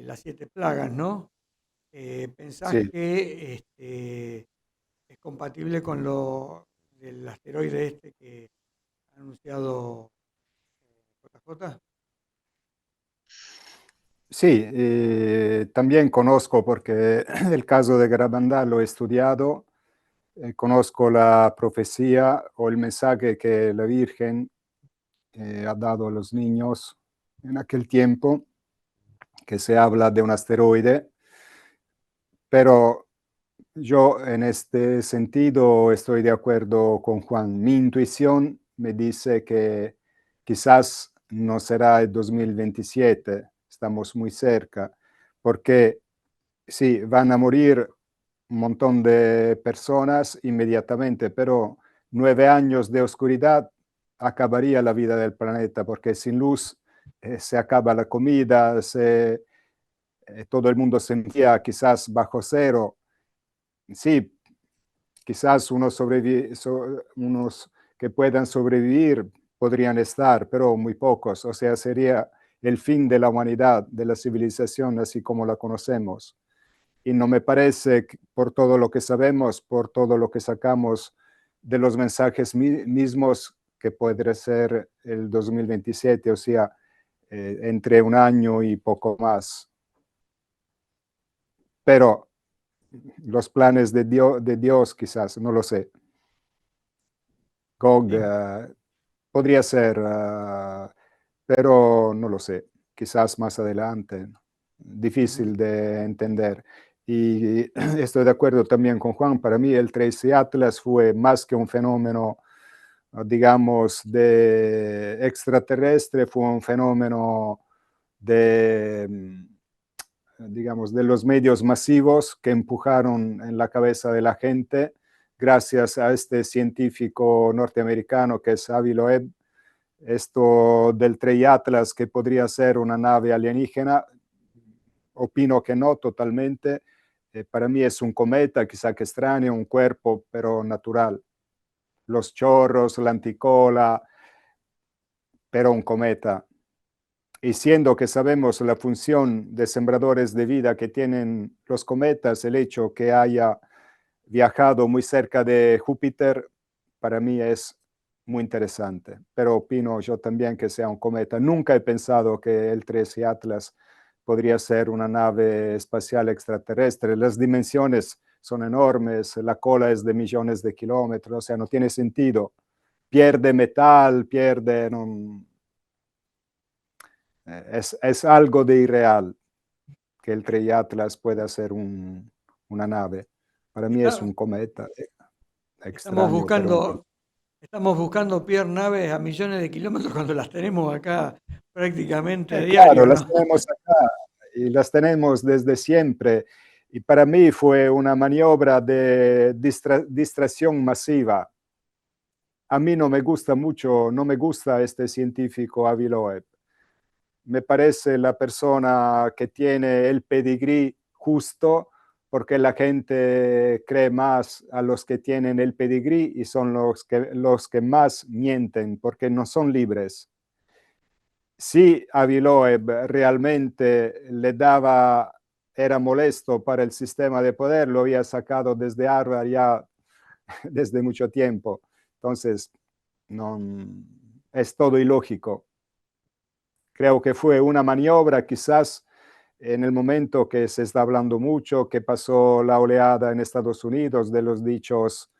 las 7 plagas, ¿no? ¿Pensás Sí. que es compatible con lo del asteroide este que ha anunciado JJ? Sí, también conozco porque el caso de Garabandal lo he estudiado, conozco la profecía o el mensaje que la Virgen ha dado a los niños en aquel tiempo, que se habla de un asteroide, pero yo en este sentido estoy de acuerdo con Juan. Mi intuición me dice que quizás no será el 2027, estamos muy cerca, porque sí, van a morir un montón de personas inmediatamente, pero 9 años de oscuridad acabaría la vida del planeta, porque sin luz se acaba la comida, todo el mundo se enfría quizás bajo cero. Sí, quizás unos que puedan sobrevivir podrían estar, pero muy pocos. O sea, sería el fin de la humanidad, de la civilización así como la conocemos. Y no me parece, por todo lo que sabemos, por todo lo que sacamos de los mensajes mismos, que podría ser el 2027, o sea, entre un año y poco más. Pero los planes de Dios quizás, no lo sé. Gog Sí. podría ser, pero no lo sé, quizás más adelante. Difícil de entender. Y estoy de acuerdo también con Juan, para mí el 13 Atlas fue más que un fenómeno, digamos, de extraterrestre, fue un fenómeno de, digamos, de los medios masivos que empujaron en la cabeza de la gente, gracias a este científico norteamericano que es Avi Loeb. Esto del Trey Atlas, que podría ser una nave alienígena, opino que no totalmente. Para mí es un cometa, quizá que extraño, un cuerpo, pero natural. Los chorros, la anticola, pero un cometa. Y siendo que sabemos la función de sembradores de vida que tienen los cometas, el hecho que haya viajado muy cerca de Júpiter, para mí es muy interesante. Pero opino yo también que sea un cometa. Nunca he pensado que el 13 Atlas podría ser una nave espacial extraterrestre. Las dimensiones son enormes, la cola es de millones de kilómetros, o sea, no tiene sentido. Pierde metal, pierde... No, es algo de irreal que el 13 Atlas pueda ser una nave. Para mí es Está, un cometa. Estamos extraño, pero estamos buscando, Pierre, naves a millones de kilómetros cuando las tenemos acá prácticamente a claro, diario, las ¿no? tenemos acá y las tenemos desde siempre. Y para mí fue una maniobra de distracción masiva. A mí no me gusta mucho, no me gusta este científico Avi Loeb. Me parece la persona que tiene el pedigrí justo, porque la gente cree más a los que tienen el pedigrí y son los que más mienten, porque no son libres. Si Avi Loeb realmente le daba, era molesto para el sistema de poder, lo había sacado desde Harvard ya desde mucho tiempo. Entonces, no, es todo ilógico. Creo que fue una maniobra quizás en el momento que se está hablando mucho, que pasó la oleada en Estados Unidos de los dichos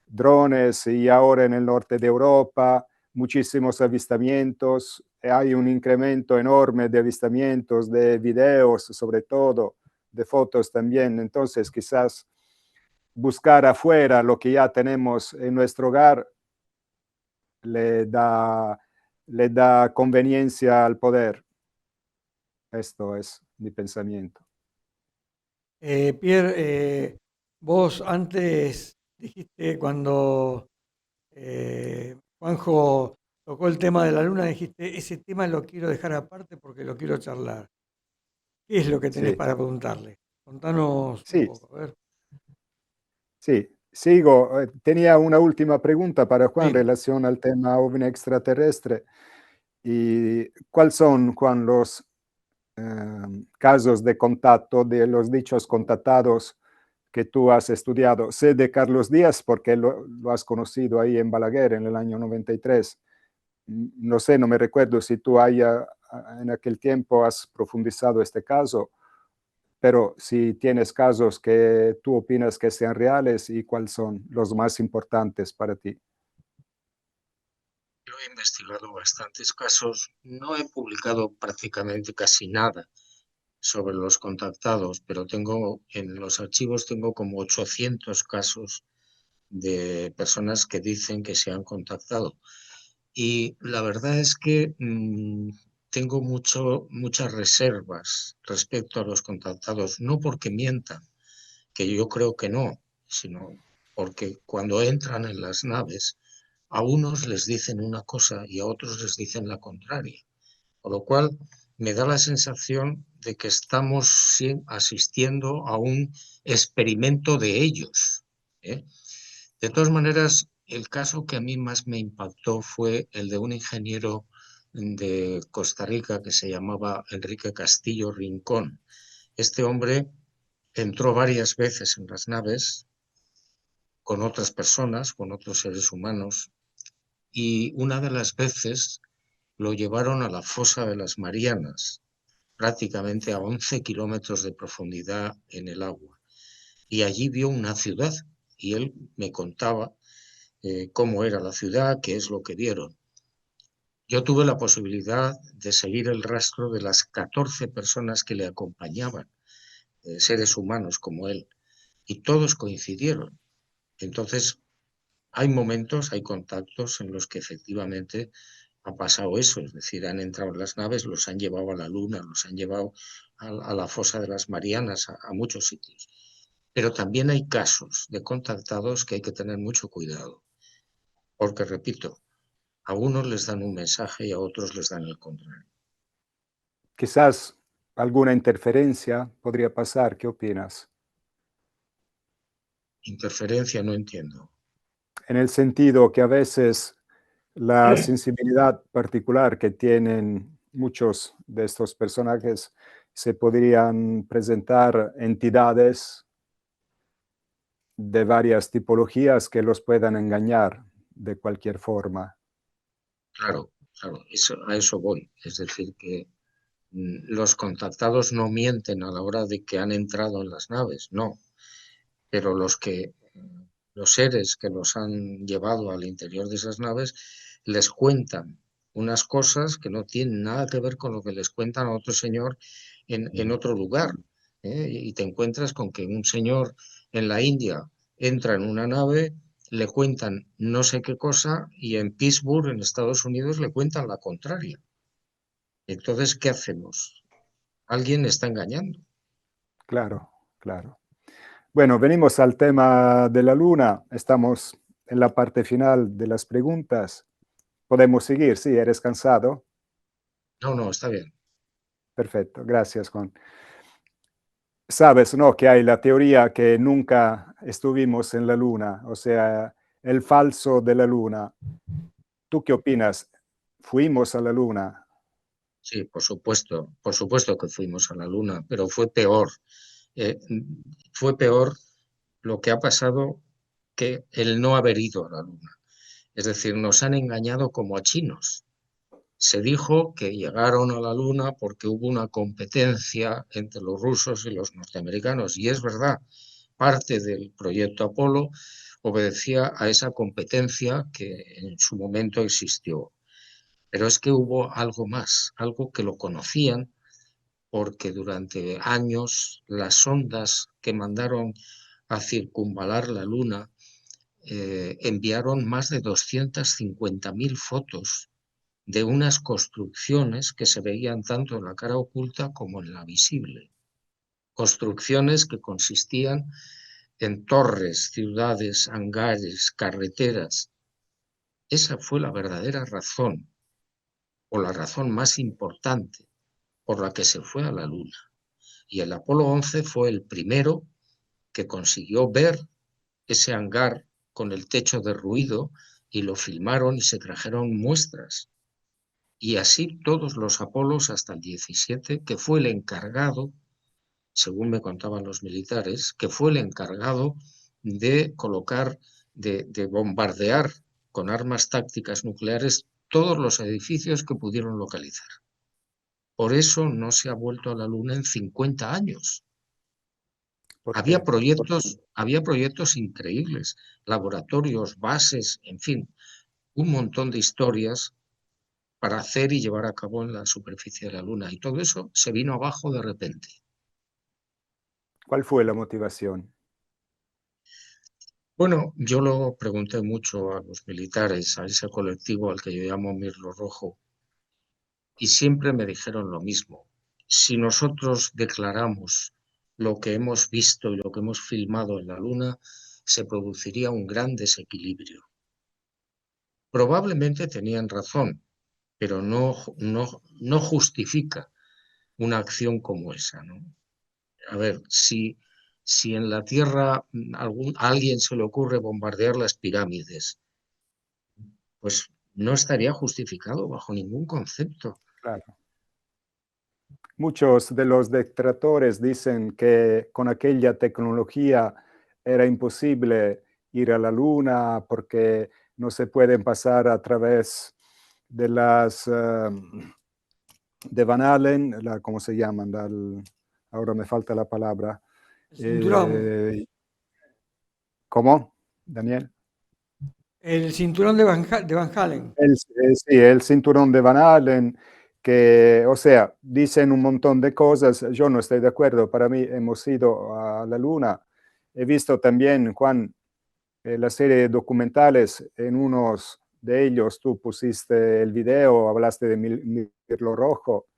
drones y ahora en el norte de Europa, muchísimos avistamientos, hay un incremento enorme de avistamientos, de videos sobre todo, de fotos también. Entonces quizás buscar afuera lo que ya tenemos en nuestro hogar le da conveniencia al poder. Esto es mi pensamiento. Pierre, vos antes dijiste cuando Juanjo tocó el tema de la luna, dijiste, ese tema lo quiero dejar aparte porque lo quiero charlar. ¿Qué es lo que tenés Sí, para preguntarle? Contanos un sí, poco, a ver. sí. Sigo. Tenía una última pregunta para Juan en Sí. relación al tema ovni extraterrestre. ¿Y cuáles son, Juan, los casos de contacto de los dichos contactados que tú has estudiado? Sé de Carlos Díaz porque lo has conocido ahí en Balaguer en el año 93. No sé, no me recuerdo si tú en aquel tiempo has profundizado este caso, pero si tienes casos que tú opinas que sean reales y cuáles son los más importantes para ti. Yo he investigado bastantes casos, no he publicado prácticamente casi nada sobre los contactados, pero en los archivos tengo como 800 casos de personas que dicen que se han contactado. Y la verdad es que tengo muchas reservas respecto a los contactados, no porque mientan, que yo creo que no, sino porque cuando entran en las naves, a unos les dicen una cosa y a otros les dicen la contraria. Con lo cual, me da la sensación de que estamos asistiendo a un experimento de ellos, ¿eh? De todas maneras, el caso que a mí más me impactó fue el de un ingeniero de Costa Rica que se llamaba Enrique Castillo Rincón. Este hombre entró varias veces en las naves con otras personas, con otros seres humanos, y una de las veces lo llevaron a la fosa de las Marianas, prácticamente a 11 kilómetros de profundidad en el agua. Y allí vio una ciudad y él me contaba cómo era la ciudad, qué es lo que vieron. Yo tuve la posibilidad de seguir el rastro de las 14 personas que le acompañaban, seres humanos como él, y todos coincidieron. Entonces, hay momentos, hay contactos en los que efectivamente ha pasado eso, es decir, han entrado en las naves, los han llevado a la Luna, los han llevado a la fosa de las Marianas, a muchos sitios. Pero también hay casos de contactados que hay que tener mucho cuidado, porque, repito, a unos les dan un mensaje y a otros les dan el contrario. Quizás alguna interferencia podría pasar. ¿Qué opinas? Interferencia no entiendo. En el sentido que a veces la sensibilidad particular que tienen muchos de estos personajes se podrían presentar entidades de varias tipologías que los puedan engañar de cualquier forma. Claro, a eso voy. Es decir, que los contactados no mienten a la hora de que han entrado en las naves, no. Pero los seres que los han llevado al interior de esas naves les cuentan unas cosas que no tienen nada que ver con lo que les cuentan a otro señor en otro lugar. Y te encuentras con que un señor en la India entra en una nave le cuentan no sé qué cosa y en Pittsburgh, en Estados Unidos, le cuentan la contraria. Entonces, ¿qué hacemos? Alguien está engañando. Claro, claro. Bueno, venimos al tema de la luna. Estamos en la parte final de las preguntas. ¿Podemos seguir? Sí, ¿eres cansado? No, no, está bien. Perfecto, gracias, Juan. Sabes, ¿no? Que hay la teoría que nunca estuvimos en la luna, o sea, el falso de la luna. ¿Tú qué opinas? ¿Fuimos a la luna? Sí, por supuesto que fuimos a la Luna, pero fue peor. Eh, Fue peor lo que ha pasado que el no haber ido a la Luna. Es decir, nos han engañado como a chinos. Se dijo que llegaron a la Luna porque hubo una competencia entre los rusos y los norteamericanos, y es verdad, parte del proyecto Apolo obedecía a esa competencia que en su momento existió. Pero es que hubo algo más, algo que lo conocían porque durante años las sondas que mandaron a circunvalar la Luna enviaron más de 250.000 fotos de unas construcciones que se veían tanto en la cara oculta como en la visible. Construcciones que consistían en torres, ciudades, hangares, carreteras. Esa fue la verdadera razón, o la razón más importante, por la que se fue a la Luna. Y el Apolo 11 fue el primero que consiguió ver ese hangar con el techo derruido y lo filmaron y se trajeron muestras. Y así todos los Apolos hasta el 17, que fue el encargado, según me contaban los militares, que fue el encargado de colocar, de bombardear con armas tácticas nucleares todos los edificios que pudieron localizar. Por eso no se ha vuelto a la Luna en 50 años. ¿Por Había qué? proyectos increíbles, laboratorios, bases, en fin, un montón de historias para hacer y llevar a cabo en la superficie de la Luna. Y todo eso se vino abajo de repente. ¿Cuál fue la motivación? Bueno, yo lo pregunté mucho a los militares, a ese colectivo al que yo llamo Mirlo Rojo, y siempre me dijeron lo mismo. Si nosotros declaramos lo que hemos visto y lo que hemos filmado en la Luna, se produciría un gran desequilibrio. Probablemente tenían razón, pero no justifica una acción como esa, ¿no? A ver, si en la Tierra a alguien se le ocurre bombardear las pirámides, pues no estaría justificado bajo ningún concepto. Claro. Muchos de los detractores dicen que con aquella tecnología era imposible ir a la luna porque no se pueden pasar a través de las de Van Allen, ¿cómo se llaman? Ahora me falta la palabra. El cinturón. ¿Cómo, Daniel? El cinturón de Van Halen. Sí, el cinturón de Van Allen, que, o sea, dicen un montón de cosas. Yo no estoy de acuerdo. Para mí hemos ido a la luna. He visto también, Juan, la serie de documentales. En unos de ellos tú pusiste el video, hablaste de Mirlo Rojo.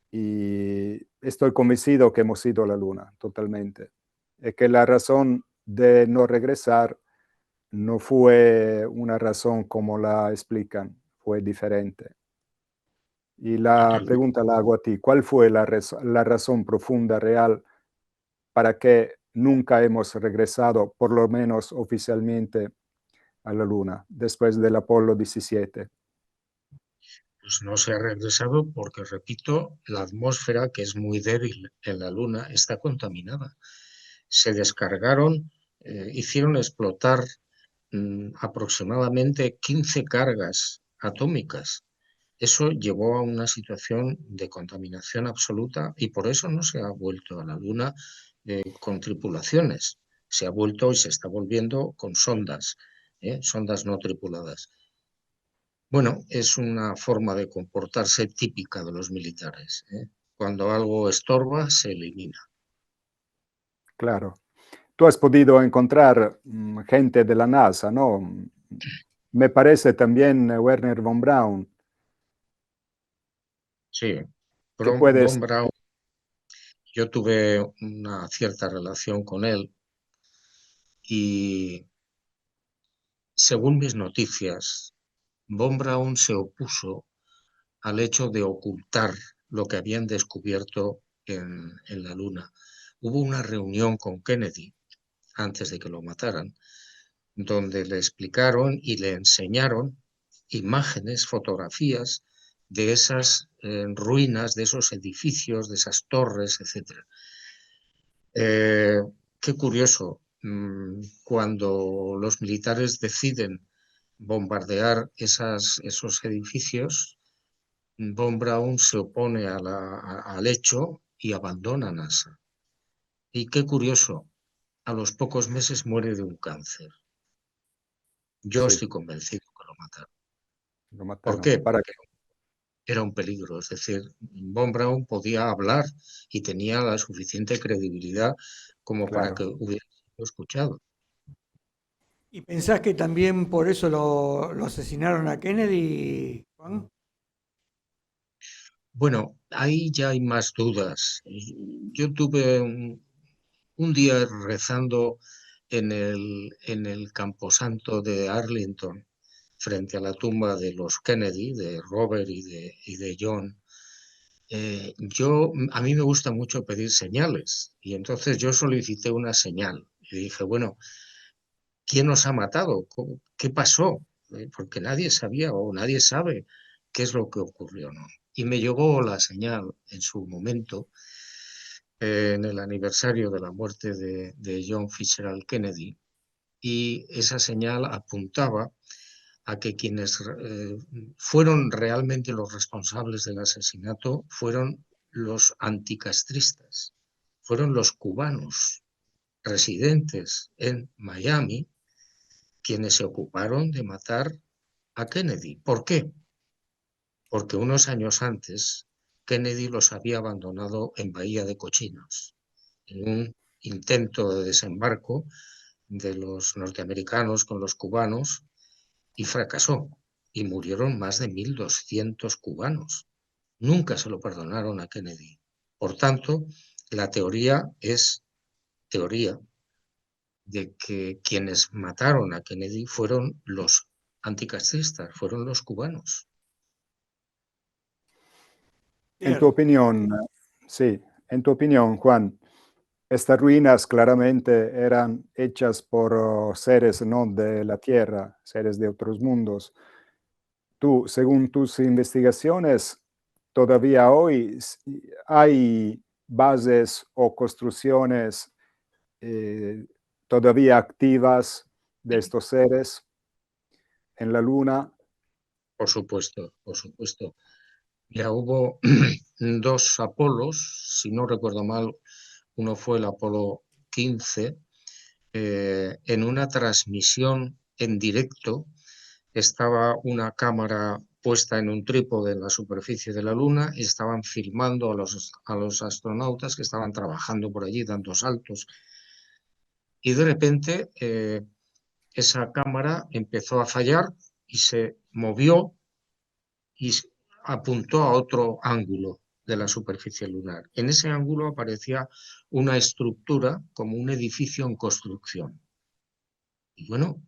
Y estoy convencido que hemos ido a la luna, totalmente. Es que la razón de no regresar no fue una razón como la explican, fue diferente. Y la pregunta la hago a ti, ¿cuál fue la razón profunda, real, para que nunca hemos regresado, por lo menos oficialmente, a la Luna, después del Apolo 17? Pues no se ha regresado porque, repito, la atmósfera, que es muy débil en la Luna, está contaminada. Se descargaron, hicieron explotar aproximadamente 15 cargas atómicas. Eso llevó a una situación de contaminación absoluta y por eso no se ha vuelto a la Luna con tripulaciones. Se ha vuelto y se está volviendo con sondas, sondas no tripuladas. Bueno, es una forma de comportarse típica de los militares. Cuando algo estorba, se elimina. Claro. tú has podido encontrar gente de la NASA, ¿no? Me parece también Werner von Braun, Sí, que puedes... Von Braun, yo tuve una cierta relación con él y según mis noticias, Von Braun se opuso al hecho de ocultar lo que habían descubierto en la Luna. Hubo una reunión con Kennedy antes de que lo mataran, donde le explicaron y le enseñaron imágenes, fotografías de esas ruinas, de esos edificios, de esas torres, etc. Qué curioso, cuando los militares deciden bombardear esos edificios, Von Braun se opone al hecho y abandona NASA. Y qué curioso, a los pocos meses muere de un cáncer. Yo Sí, estoy convencido que lo mataron. lo ¿Por mataron. qué? Para Porque era un peligro. Es decir, Von Braun podía hablar y tenía la suficiente credibilidad como para claro. que hubiera sido escuchado. ¿Y pensás que también por eso lo asesinaron a Kennedy, Juan? Bueno, ahí ya hay más dudas. Yo tuve un día rezando en el camposanto de Arlington, frente a la tumba de los Kennedy, de Robert y de John. A mí me gusta mucho pedir señales y entonces yo solicité una señal y dije, bueno, ¿quién nos ha matado? ¿Qué pasó? Porque nadie sabía o nadie sabe qué es lo que ocurrió, ¿no? Y me llegó la señal en su momento, en el aniversario de la muerte de John Fitzgerald Kennedy, y esa señal apuntaba a que quienes fueron realmente los responsables del asesinato fueron los anticastristas, fueron los cubanos residentes en Miami quienes se ocuparon de matar a Kennedy. ¿Por qué? Porque unos años antes Kennedy los había abandonado en Bahía de Cochinos, en un intento de desembarco de los norteamericanos con los cubanos, y fracasó. Y murieron más de 1.200 cubanos. Nunca se lo perdonaron a Kennedy. Por tanto, la teoría es teoría de que quienes mataron a Kennedy fueron los anticastristas, fueron los cubanos. En tu Cierto. opinión, sí, en tu opinión, Juan, estas ruinas claramente eran hechas por seres no de la Tierra, seres de otros mundos. Tú, según tus investigaciones, todavía hoy hay bases o construcciones todavía activas de estos seres en la Luna. Por supuesto, por supuesto. Ya hubo dos Apolos, si no recuerdo mal, uno fue el Apolo 15, en una transmisión en directo estaba una cámara puesta en un trípode en la superficie de la Luna y estaban filmando a los astronautas que estaban trabajando por allí, dando saltos. Y de repente esa cámara empezó a fallar y se movió y apuntó a otro ángulo de la superficie lunar. En ese ángulo aparecía una estructura como un edificio en construcción. Y bueno,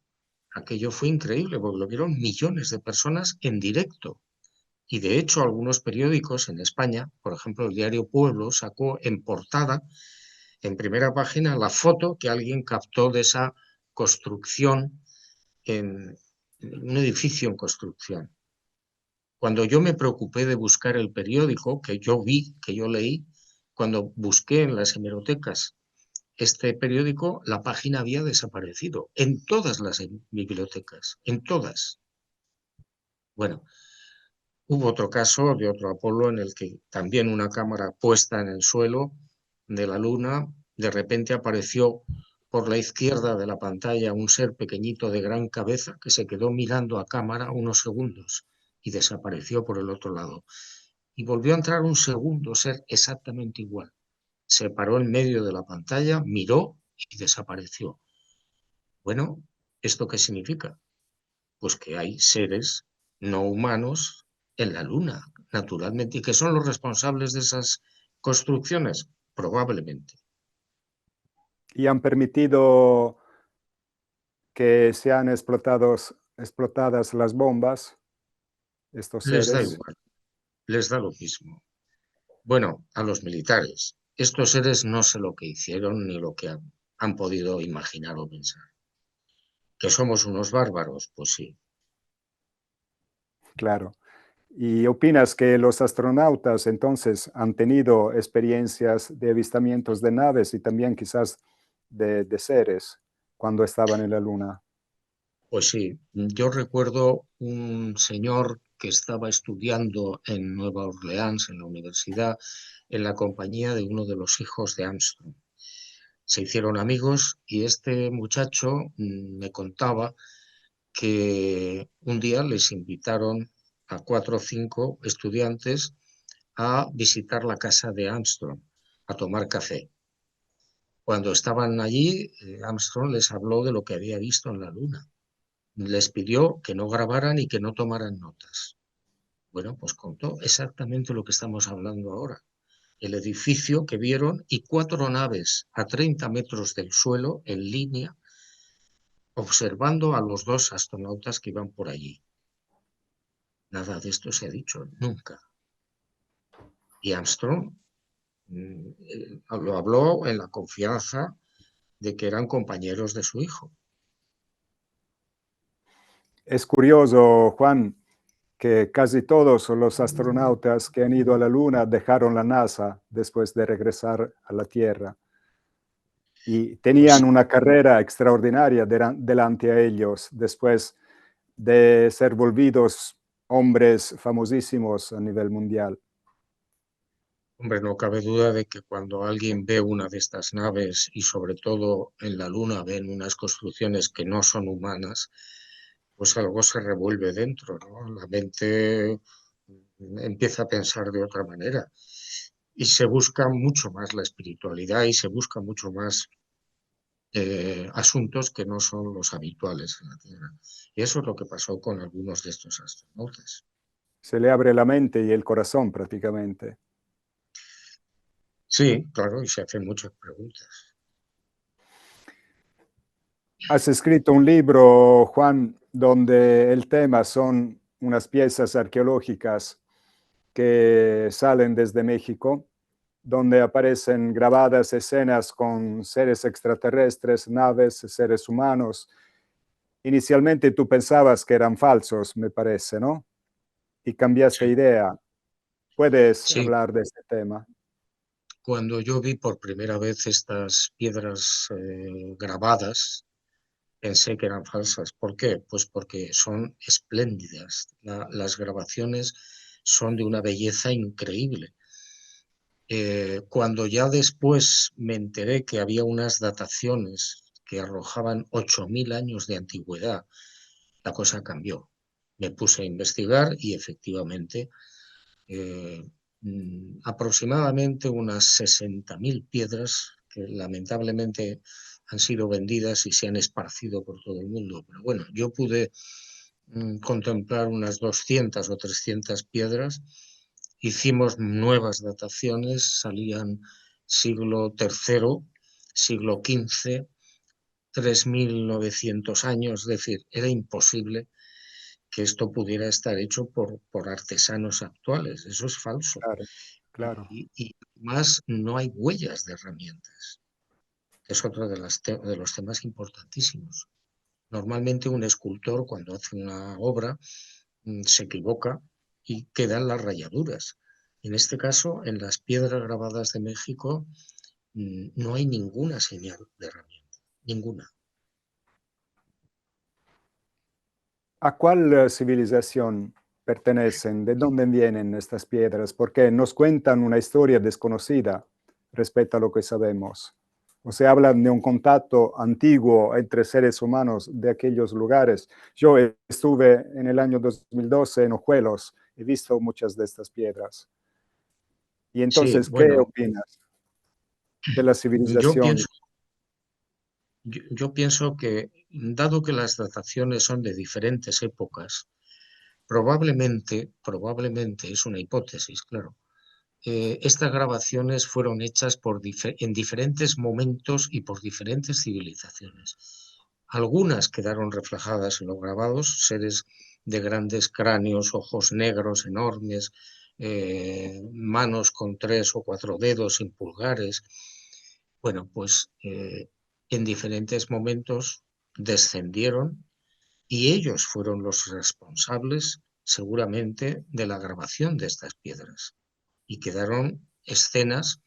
aquello fue increíble porque lo vieron millones de personas en directo. Y de hecho algunos periódicos en España, por ejemplo el diario Pueblo, sacó en portada, en primera página, la foto que alguien captó de esa construcción, en un edificio en construcción. Cuando yo me preocupé de buscar el periódico, que yo vi, que yo leí, cuando busqué en las hemerotecas este periódico, la página había desaparecido en todas las bibliotecas, en todas. Bueno, hubo otro caso de otro Apolo en el que también una cámara puesta en el suelo de la Luna, de repente apareció por la izquierda de la pantalla un ser pequeñito de gran cabeza que se quedó mirando a cámara unos segundos y desapareció por el otro lado. Y volvió a entrar un segundo ser exactamente igual. Se paró en medio de la pantalla, miró y desapareció. Bueno, ¿esto qué significa? Pues que hay seres no humanos en la Luna, naturalmente, y que son los responsables de esas construcciones, probablemente. Y han permitido que sean explotadas las bombas, estos Les da seres. igual, les da lo mismo. Bueno, a los militares. Estos seres no sé lo que hicieron ni lo que han podido imaginar o pensar. ¿Que somos unos bárbaros? Pues sí. Claro. ¿Y opinas que los astronautas entonces han tenido experiencias de avistamientos de naves y también quizás de seres cuando estaban en la Luna? Pues sí, yo recuerdo un señor que estaba estudiando en Nueva Orleans, en la universidad, en la compañía de uno de los hijos de Armstrong. Se hicieron amigos y este muchacho me contaba que un día les invitaron a 4 o 5 estudiantes a visitar la casa de Armstrong, a tomar café. Cuando estaban allí, Armstrong les habló de lo que había visto en la Luna. Les pidió que no grabaran y que no tomaran notas. Bueno, pues contó exactamente lo que estamos hablando ahora. El edificio que vieron y 4 naves a 30 metros del suelo en línea, observando a los 2 astronautas que iban por allí. Nada de esto se ha dicho nunca. Y Armstrong lo habló en la confianza de que eran compañeros de su hijo. Es curioso, Juan, que casi todos los astronautas que han ido a la Luna dejaron la NASA después de regresar a la Tierra y tenían Pues una carrera extraordinaria delante a ellos después de ser volvidos hombres famosísimos a nivel mundial. hombre, no cabe duda de que cuando alguien ve una de estas naves y sobre todo en la Luna ven unas construcciones que no son humanas, pues algo se revuelve dentro, ¿no? La mente empieza a pensar de otra manera y se busca mucho más la espiritualidad y se busca mucho más asuntos que no son los habituales en la Tierra. Y eso es lo que pasó con algunos de estos astronautas. Se le abre la mente y el corazón prácticamente. Sí, claro, y se hacen muchas preguntas. Has escrito un libro, Juan, donde el tema son unas piezas arqueológicas que salen desde México, donde aparecen grabadas escenas con seres extraterrestres, naves, seres humanos. Inicialmente tú pensabas que eran falsos, me parece, ¿no? Y cambiaste Sí, idea. ¿Puedes sí. hablar de este tema? Cuando yo vi por primera vez estas piedras grabadas, pensé que eran falsas. ¿Por qué? Pues porque son espléndidas. Las grabaciones son de una belleza increíble. Cuando ya después me enteré que había unas dataciones que arrojaban 8.000 años de antigüedad, la cosa cambió. Me puse a investigar y efectivamente eh, aproximadamente unas 60.000 piedras que lamentablemente han sido vendidas y se han esparcido por todo el mundo. Pero bueno, yo pude contemplar unas 200 o 300 piedras. Hicimos nuevas dataciones, salían siglo III, siglo XV, 3.900 años, es decir, era imposible que esto pudiera estar hecho por artesanos actuales. Eso es falso. Claro, claro. Y además no hay huellas de herramientas, que es otro de los temas importantísimos. Normalmente un escultor cuando hace una obra se equivoca y quedan las rayaduras. En este caso, en las piedras grabadas de México no hay ninguna señal de herramienta, ninguna. ¿A cuál civilización pertenecen? ¿De dónde vienen estas piedras? Porque nos cuentan una historia desconocida respecto a lo que sabemos. O se habla de un contacto antiguo entre seres humanos de aquellos lugares. Yo estuve en el año 2012 en Ojuelos, he visto muchas de estas piedras. Y Sí, entonces, ¿qué bueno, opinas de la yo civilización? pienso yo pienso que, dado que las dataciones son de diferentes épocas, probablemente, es una hipótesis, claro, estas grabaciones fueron hechas en diferentes momentos y por diferentes civilizaciones. Algunas quedaron reflejadas en los grabados, seres de grandes cráneos, ojos negros enormes, manos con 3 o 4 dedos sin pulgares. Bueno, pues en diferentes momentos descendieron y ellos fueron los responsables seguramente de la grabación de estas piedras. Y quedaron escenas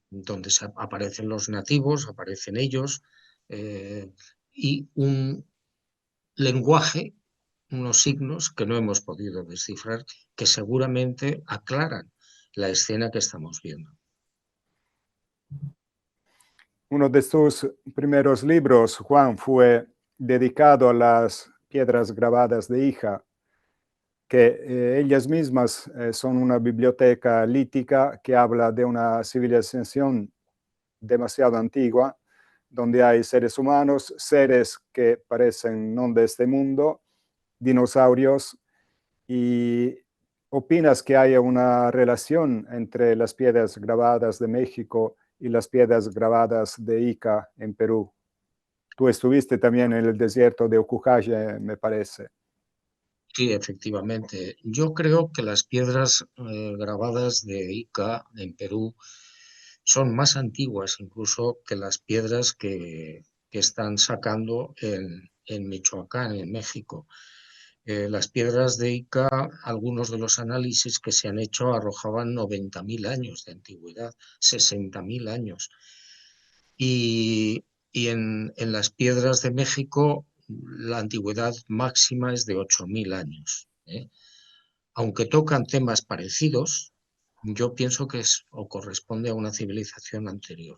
donde aparecen los nativos, aparecen ellos, y un lenguaje, unos signos que no hemos podido descifrar, que seguramente aclaran la escena que estamos viendo. Uno de sus primeros libros, Juan, fue dedicado a las piedras grabadas de Ica, que ellas mismas son una biblioteca lítica que habla de una civilización demasiado antigua, donde hay seres humanos, seres que parecen no de este mundo, dinosaurios, y ¿opinas que haya una relación entre las piedras grabadas de México y las piedras grabadas de Ica en Perú? Tú estuviste también en el desierto de Ucucalle, me parece. Sí, efectivamente. Yo creo que las piedras grabadas de Ica en Perú son más antiguas incluso que las piedras que están sacando en Michoacán, en México. Las piedras de Ica, algunos de los análisis que se han hecho arrojaban 90.000 años de antigüedad, 60.000 años. Y en las piedras de México la antigüedad máxima es de 8.000 años. Aunque tocan temas parecidos, yo pienso que es o corresponde a una civilización anterior.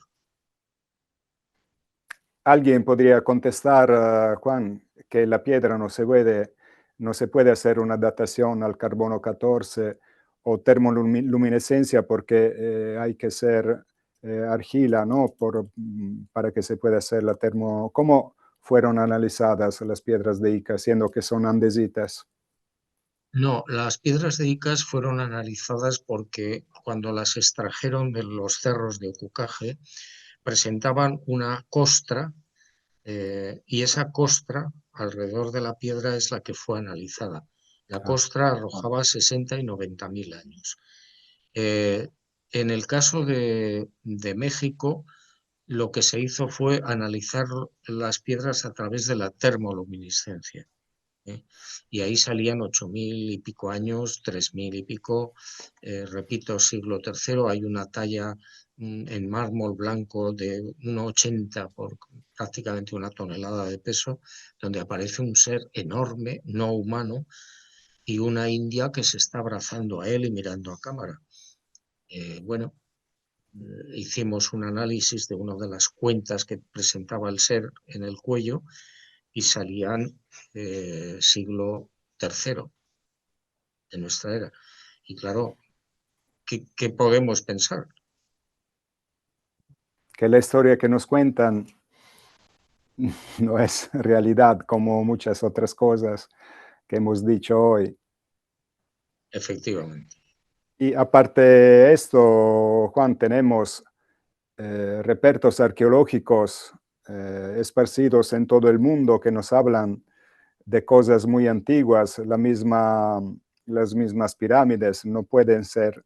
Alguien podría contestar, Juan, que la piedra no se puede hacer una datación al carbono 14 o termoluminescencia porque hay que ser argila, ¿no? Para que se pueda hacer la termo. ¿Cómo fueron analizadas las piedras de Ica, siendo que son andesitas? No, las piedras de Icas fueron analizadas porque cuando las extrajeron de los cerros de Ucucaje presentaban una costra y esa costra alrededor de la piedra es la que fue analizada. La costra arrojaba 60 y 90.000 años. En el caso de México, lo que se hizo fue analizar las piedras a través de la termoluminiscencia. Y ahí salían 8.000 y pico años, 3.000 y pico, repito, siglo III. Hay una talla en mármol blanco de 1,80 por prácticamente 1 tonelada de peso, donde aparece un ser enorme, no humano, y una india que se está abrazando a él y mirando a cámara. Bueno, hicimos un análisis de una de las cuentas que presentaba el ser en el cuello y salían siglo III de nuestra era. Y claro, ¿qué podemos pensar? Que la historia que nos cuentan no es realidad como muchas otras cosas que hemos dicho hoy. Efectivamente. Y aparte de esto, Juan, tenemos repertos arqueológicos esparcidos en todo el mundo que nos hablan de cosas muy antiguas. Las mismas pirámides no pueden ser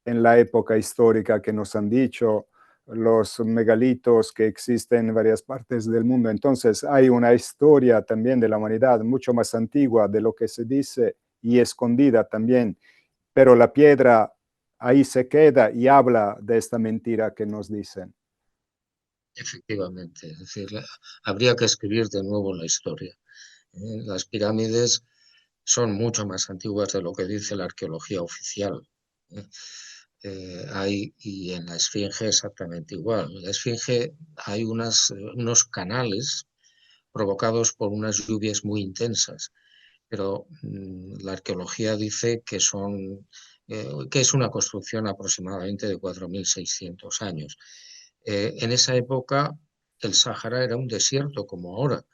en la época histórica que nos han dicho, los megalitos que existen en varias partes del mundo. Entonces hay una historia también de la humanidad mucho más antigua de lo que se dice y escondida también, pero la piedra ahí se queda y habla de esta mentira que nos dicen. Efectivamente. Es decir, habría que escribir de nuevo la historia. Las pirámides son mucho más antiguas de lo que dice la arqueología oficial. Y en la Esfinge exactamente igual. En la Esfinge hay unos canales provocados por unas lluvias muy intensas, pero la arqueología dice que es una construcción aproximadamente de 4.600 años. En esa época el Sáhara era un desierto como ahora.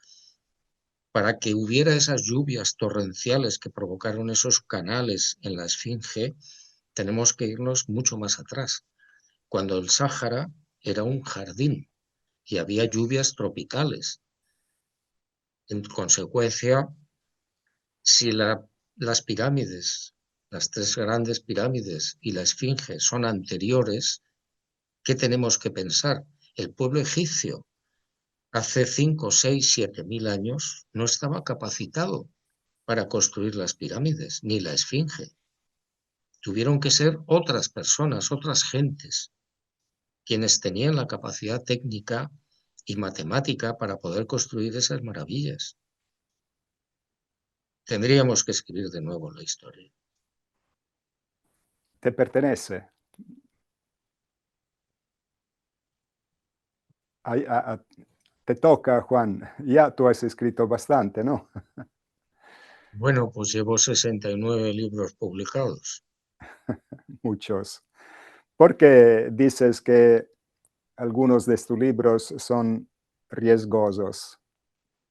Para que hubiera esas lluvias torrenciales que provocaron esos canales en la Esfinge, tenemos que irnos mucho más atrás, cuando el Sáhara era un jardín y había lluvias tropicales. En consecuencia, si las pirámides, las tres grandes pirámides y la Esfinge son anteriores, ¿qué tenemos que pensar? El pueblo egipcio hace 5, 6, 7 mil años no estaba capacitado para construir las pirámides ni la Esfinge. Tuvieron que ser otras personas, otras gentes, quienes tenían la capacidad técnica y matemática para poder construir esas maravillas. Tendríamos que escribir de nuevo la historia. Te pertenece. Te toca, Juan. Ya tú has escrito bastante, ¿no? Bueno, pues llevo 69 libros publicados. Muchos. ¿Por qué dices que algunos de tus libros son riesgosos?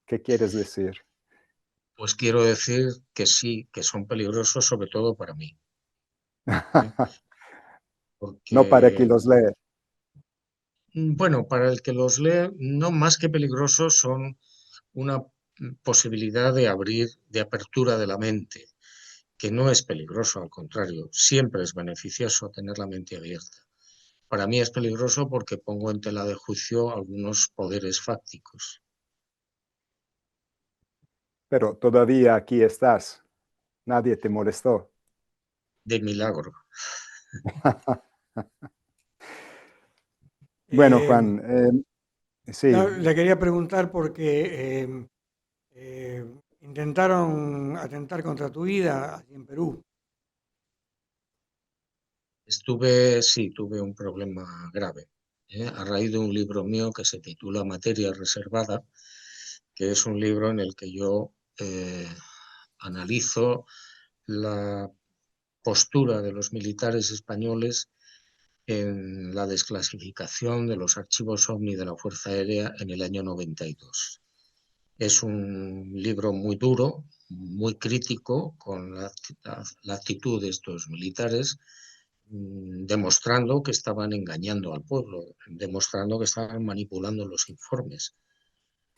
¿Qué quieres decir? Pues quiero decir que sí, que son peligrosos sobre todo para mí. ¿Eh? No para quien Porque, los lee. bueno, para el que los lee, no más que peligrosos, son una posibilidad de abrir, de apertura de la mente, que no es peligroso, al contrario, siempre es beneficioso tener la mente abierta. Para mí es peligroso porque pongo en tela de juicio algunos poderes fácticos. Pero todavía aquí estás. Nadie te molestó. De milagro. Bueno, Eh, Juan, no, sí, le quería preguntar porque intentaron atentar contra tu vida allí en Perú. Sí, tuve un problema grave, a raíz de un libro mío que se titula Materia Reservada, que es un libro en el que yo analizo la postura de los militares españoles en la desclasificación de los archivos OVNI de la Fuerza Aérea en el año 92. Es un libro muy duro, muy crítico con la actitud de estos militares, demostrando que estaban engañando al pueblo, demostrando que estaban manipulando los informes.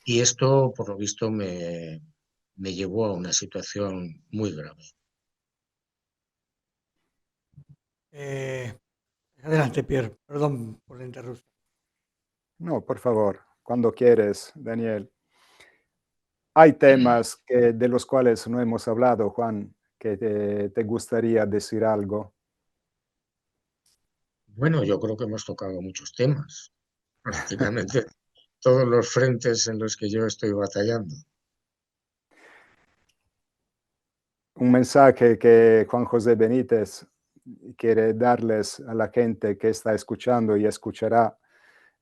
Y esto, por lo visto, me llevó a una situación muy grave. Eh, Adelante, Pierre, perdón por la interrupción. no, por favor, cuando quieres, Daniel. Hay temas de los cuales no hemos hablado, Juan, que te gustaría decir algo. Bueno, yo creo que hemos tocado muchos temas, prácticamente todos los frentes en los que yo estoy batallando. Un mensaje que Juan José Benítez quiere darles a la gente que está escuchando y escuchará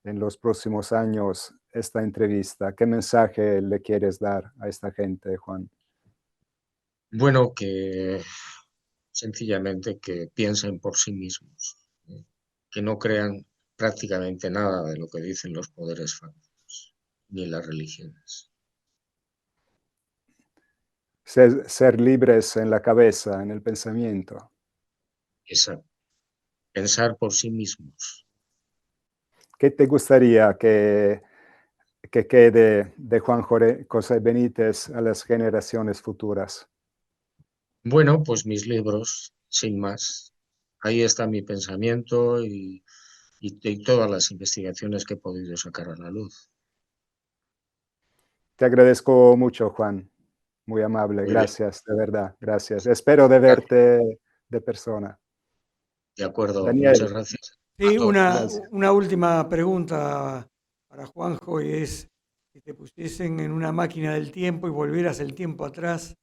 en los próximos años esta entrevista. ¿Qué mensaje le quieres dar a esta gente, Juan? Bueno, que sencillamente que piensen por sí mismos, que no crean prácticamente nada de lo que dicen los poderes fácticos, ni las religiones. Ser libres en la cabeza, en el pensamiento. Exacto. Pensar por sí mismos. ¿Qué te gustaría que quede de Juan José Benítez a las generaciones futuras? Bueno, pues mis libros, sin más. Ahí está mi pensamiento y todas las investigaciones que he podido sacar a la luz. Te agradezco mucho, Juan. Muy amable. Muy bien. Gracias, de verdad. Gracias. Espero de verte de persona. De acuerdo, Daniel, muchas gracias a Sí, todos. gracias. una última pregunta para Juanjo y es, si te pusiesen en una máquina del tiempo y volvieras el tiempo atrás,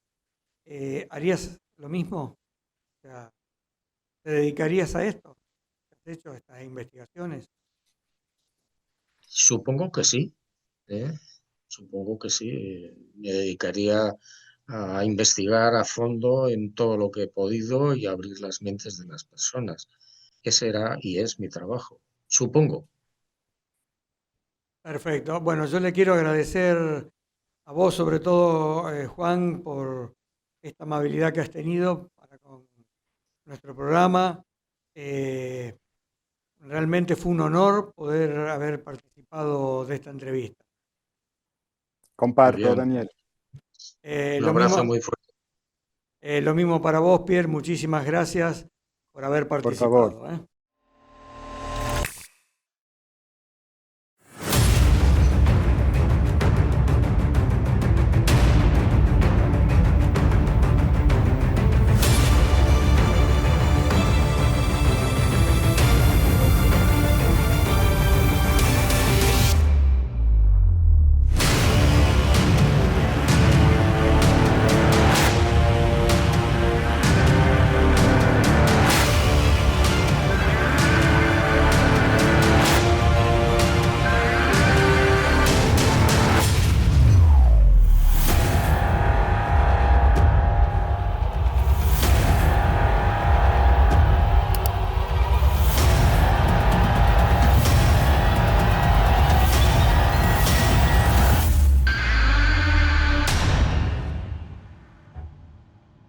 ¿harías lo mismo? O sea, ¿te dedicarías a esto? ¿Has hecho estas investigaciones? Supongo que sí, ¿eh? Supongo que sí. Me dedicaría a investigar a fondo en todo lo que he podido y abrir las mentes de las personas. Ese era y es mi trabajo. Supongo. Perfecto. Bueno, yo le quiero agradecer a vos, sobre todo, Juan, por esta amabilidad que has tenido para con nuestro programa. Realmente fue un honor poder haber participado de esta entrevista. Comparto, Bien. Daniel. Un Lo abrazo mismo, muy fuerte. lo mismo para vos, Pierre. Muchísimas gracias por haber Por favor. participado.